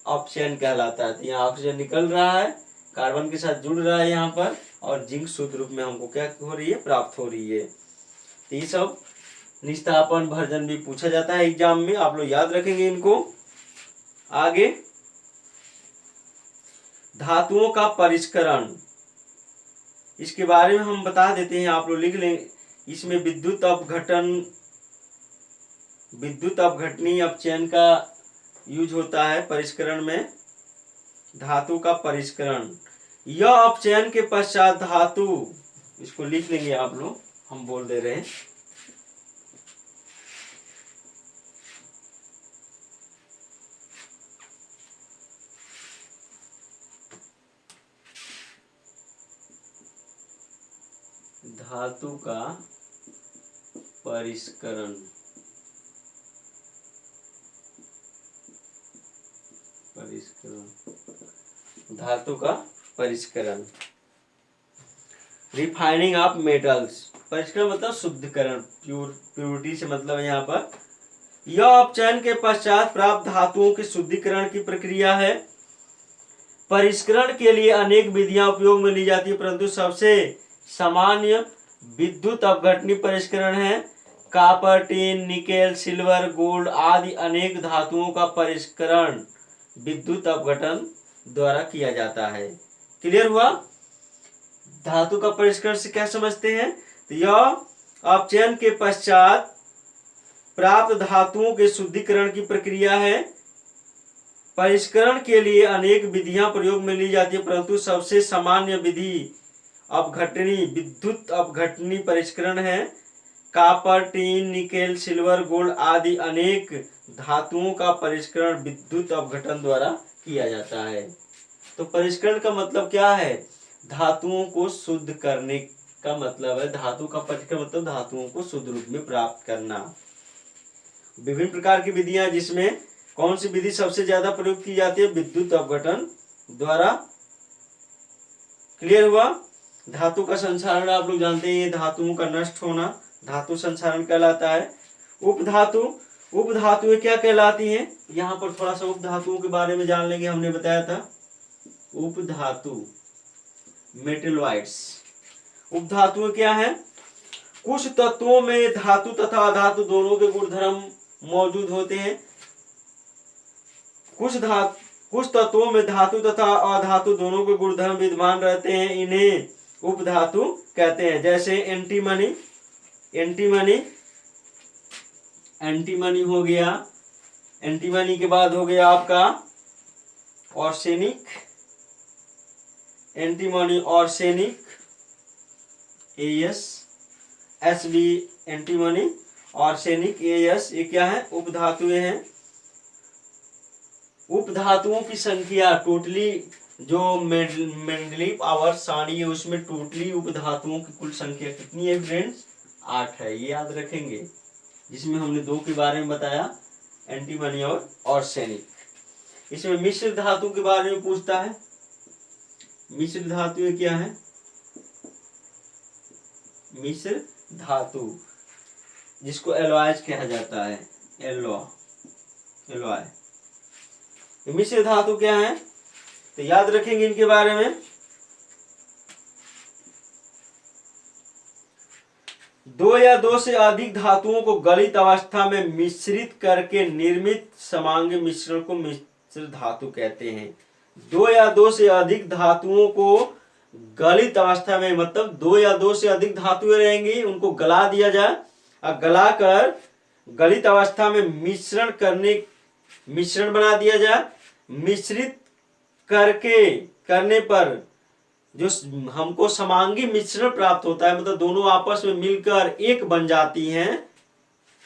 अपचयन कहलाता है। तो यहाँ ऑक्सीजन निकल रहा है, कार्बन के साथ जुड़ रहा है यहाँ पर, और जिंक शुद्ध रूप में हमको क्या हो रही है, प्राप्त हो रही है। तो ये सब निष्ठापन वर्जन भी पूछा जाता है एग्जाम में, आप लोग याद रखेंगे इनको। आगे धातुओं का परिष्करण, इसके बारे में हम बता देते हैं, आप लोग लिख लें। इसमें विद्युत अपघटनी अपचयन का यूज होता है परिष्करण में, धातु का परिष्करण। यह अपचयन के पश्चात धातु, इसको लिख लेंगे आप लोग, हम बोल दे रहे हैं। धातु का परिष्करण, धातु का परिष्करण। रिफाइनिंग ऑफ मेटल्स, परिष्करण मतलब शुद्धिकरण, प्योरिटी से मतलब है यहाँ पर। यह अपचयन के पश्चात प्राप्त धातुओं के शुद्धिकरण की प्रक्रिया है। परिष्करण के लिए अनेक विधियां उपयोग में ली जाती है, परंतु सबसे सामान्य विद्युत अपघटनी परिष्करण है। Copper, tin, nickel, silver, gold आदि अनेक धातुओं का परिष्करण विद्युत अपघटन द्वारा किया जाता है। क्लियर हुआ। धातु का परिष्करण से क्या समझते हैं, तो यह अपचयन के पश्चात प्राप्त धातुओं के शुद्धिकरण की प्रक्रिया है। परिष्करण के लिए अनेक विधियां प्रयोग में ली जाती है, परंतु सबसे सामान्य विधि अपघटनी विद्युत अपघटनी परिष्करण है। Copper, tin, nickel, silver, gold आदि अनेक धातुओं का परिष्करण विद्युत अपघटन द्वारा किया जाता है। तो परिष्करण का मतलब क्या है, धातुओं को शुद्ध करने का मतलब है। धातु का परिष्करण मतलब धातुओं को शुद्ध रूप में प्राप्त करना। विभिन्न प्रकार की विधियां, जिसमें कौन सी विधि सबसे ज्यादा प्रयोग की जाती है, विद्युत अपघटन द्वारा। क्लियर हुआ। धातु का संसारण आप लोग जानते हैं, धातुओं का नष्ट होना धातु संसारण कहलाता है। उपधातुएं क्या कहलाती हैं, यहाँ पर थोड़ा सा उपधातुओं के बारे में जान लेंगे। हमने बताया था उपधातु मेटेलॉइड्स। उपधातुएं क्या है, कुछ तत्वों में धातु तथा अधातु दोनों के गुणधर्म मौजूद होते हैं। कुछ तत्वों में धातु तथा अधातु दोनों के गुणधर्म विद्यमान रहते हैं, इन्हें उपधातु कहते हैं। जैसे एंटीमनी हो गया, एंटीमनी के बाद हो गया आपका arsenic, antimony arsenic AsSb, antimony arsenic As, ये क्या है, उपधातुएं हैं। उपधातुओं की संख्या टोटली, जो मेंडलीव आवर्त सारणी है उसमें टोटली उपधातुओं की कुल संख्या कितनी है फ्रेंड्स, 8 है, ये याद रखेंगे, जिसमें हमने 2 के बारे में बताया, एंटीमनी और आर्सेनिक। इसमें मिश्र धातु के बारे में पूछता है। मिश्र धातु क्या है? मिश्र धातु जिसको एलॉयज कहा जाता है, एलॉय। मिश्र धातु क्या है तो याद रखेंगे इनके बारे में। 2 या 2 से अधिक धातुओं को गलित अवस्था में मिश्रित करके निर्मित समांगी मिश्रण को मिश्र धातु कहते हैं। 2 या 2 से अधिक धातुओं को गलित अवस्था में, मतलब 2 या 2 से अधिक धातुएं रहेंगी, उनको गला दिया जाए और गलाकर गलित अवस्था में मिश्रण बना दिया जाए। मिश्रित करने पर जो हमको समांगी मिश्रण प्राप्त होता है, मतलब दोनों आपस में मिलकर एक बन जाती हैं।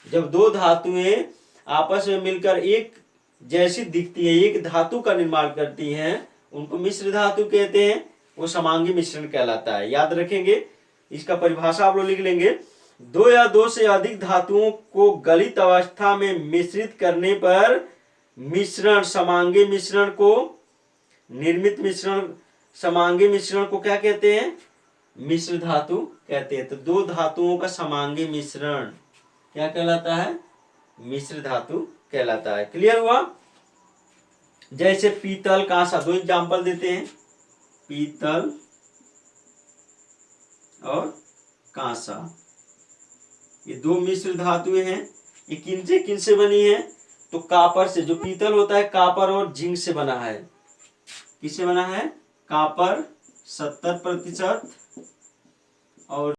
जब 2 धातुएं आपस में मिलकर एक जैसी दिखती है, एक धातु का निर्माण करती हैं, उनको मिश्र धातु कहते हैं। वो समांगी मिश्रण कहलाता है, याद रखेंगे। इसका परिभाषा आप लोग लिख लेंगे। 2 या 2 से अधिक धातुओं को गलित अवस्था में मिश्रित करने पर मिश्रण, समांगी मिश्रण को, निर्मित मिश्रण, समांगी मिश्रण को क्या कहते हैं? मिश्र धातु कहते हैं। तो 2 धातुओं का समांगी मिश्रण क्या कहलाता है? मिश्र धातु कहलाता है। क्लियर हुआ? जैसे पीतल, कांसा, 2 एग्जांपल देते हैं, पीतल और कांसा, ये 2 मिश्र धातुएं हैं। ये किनसे बनी है? तो कापर से। जो पीतल होता है कापर और जिंक से बना है। किससे बना है? कापर 70% और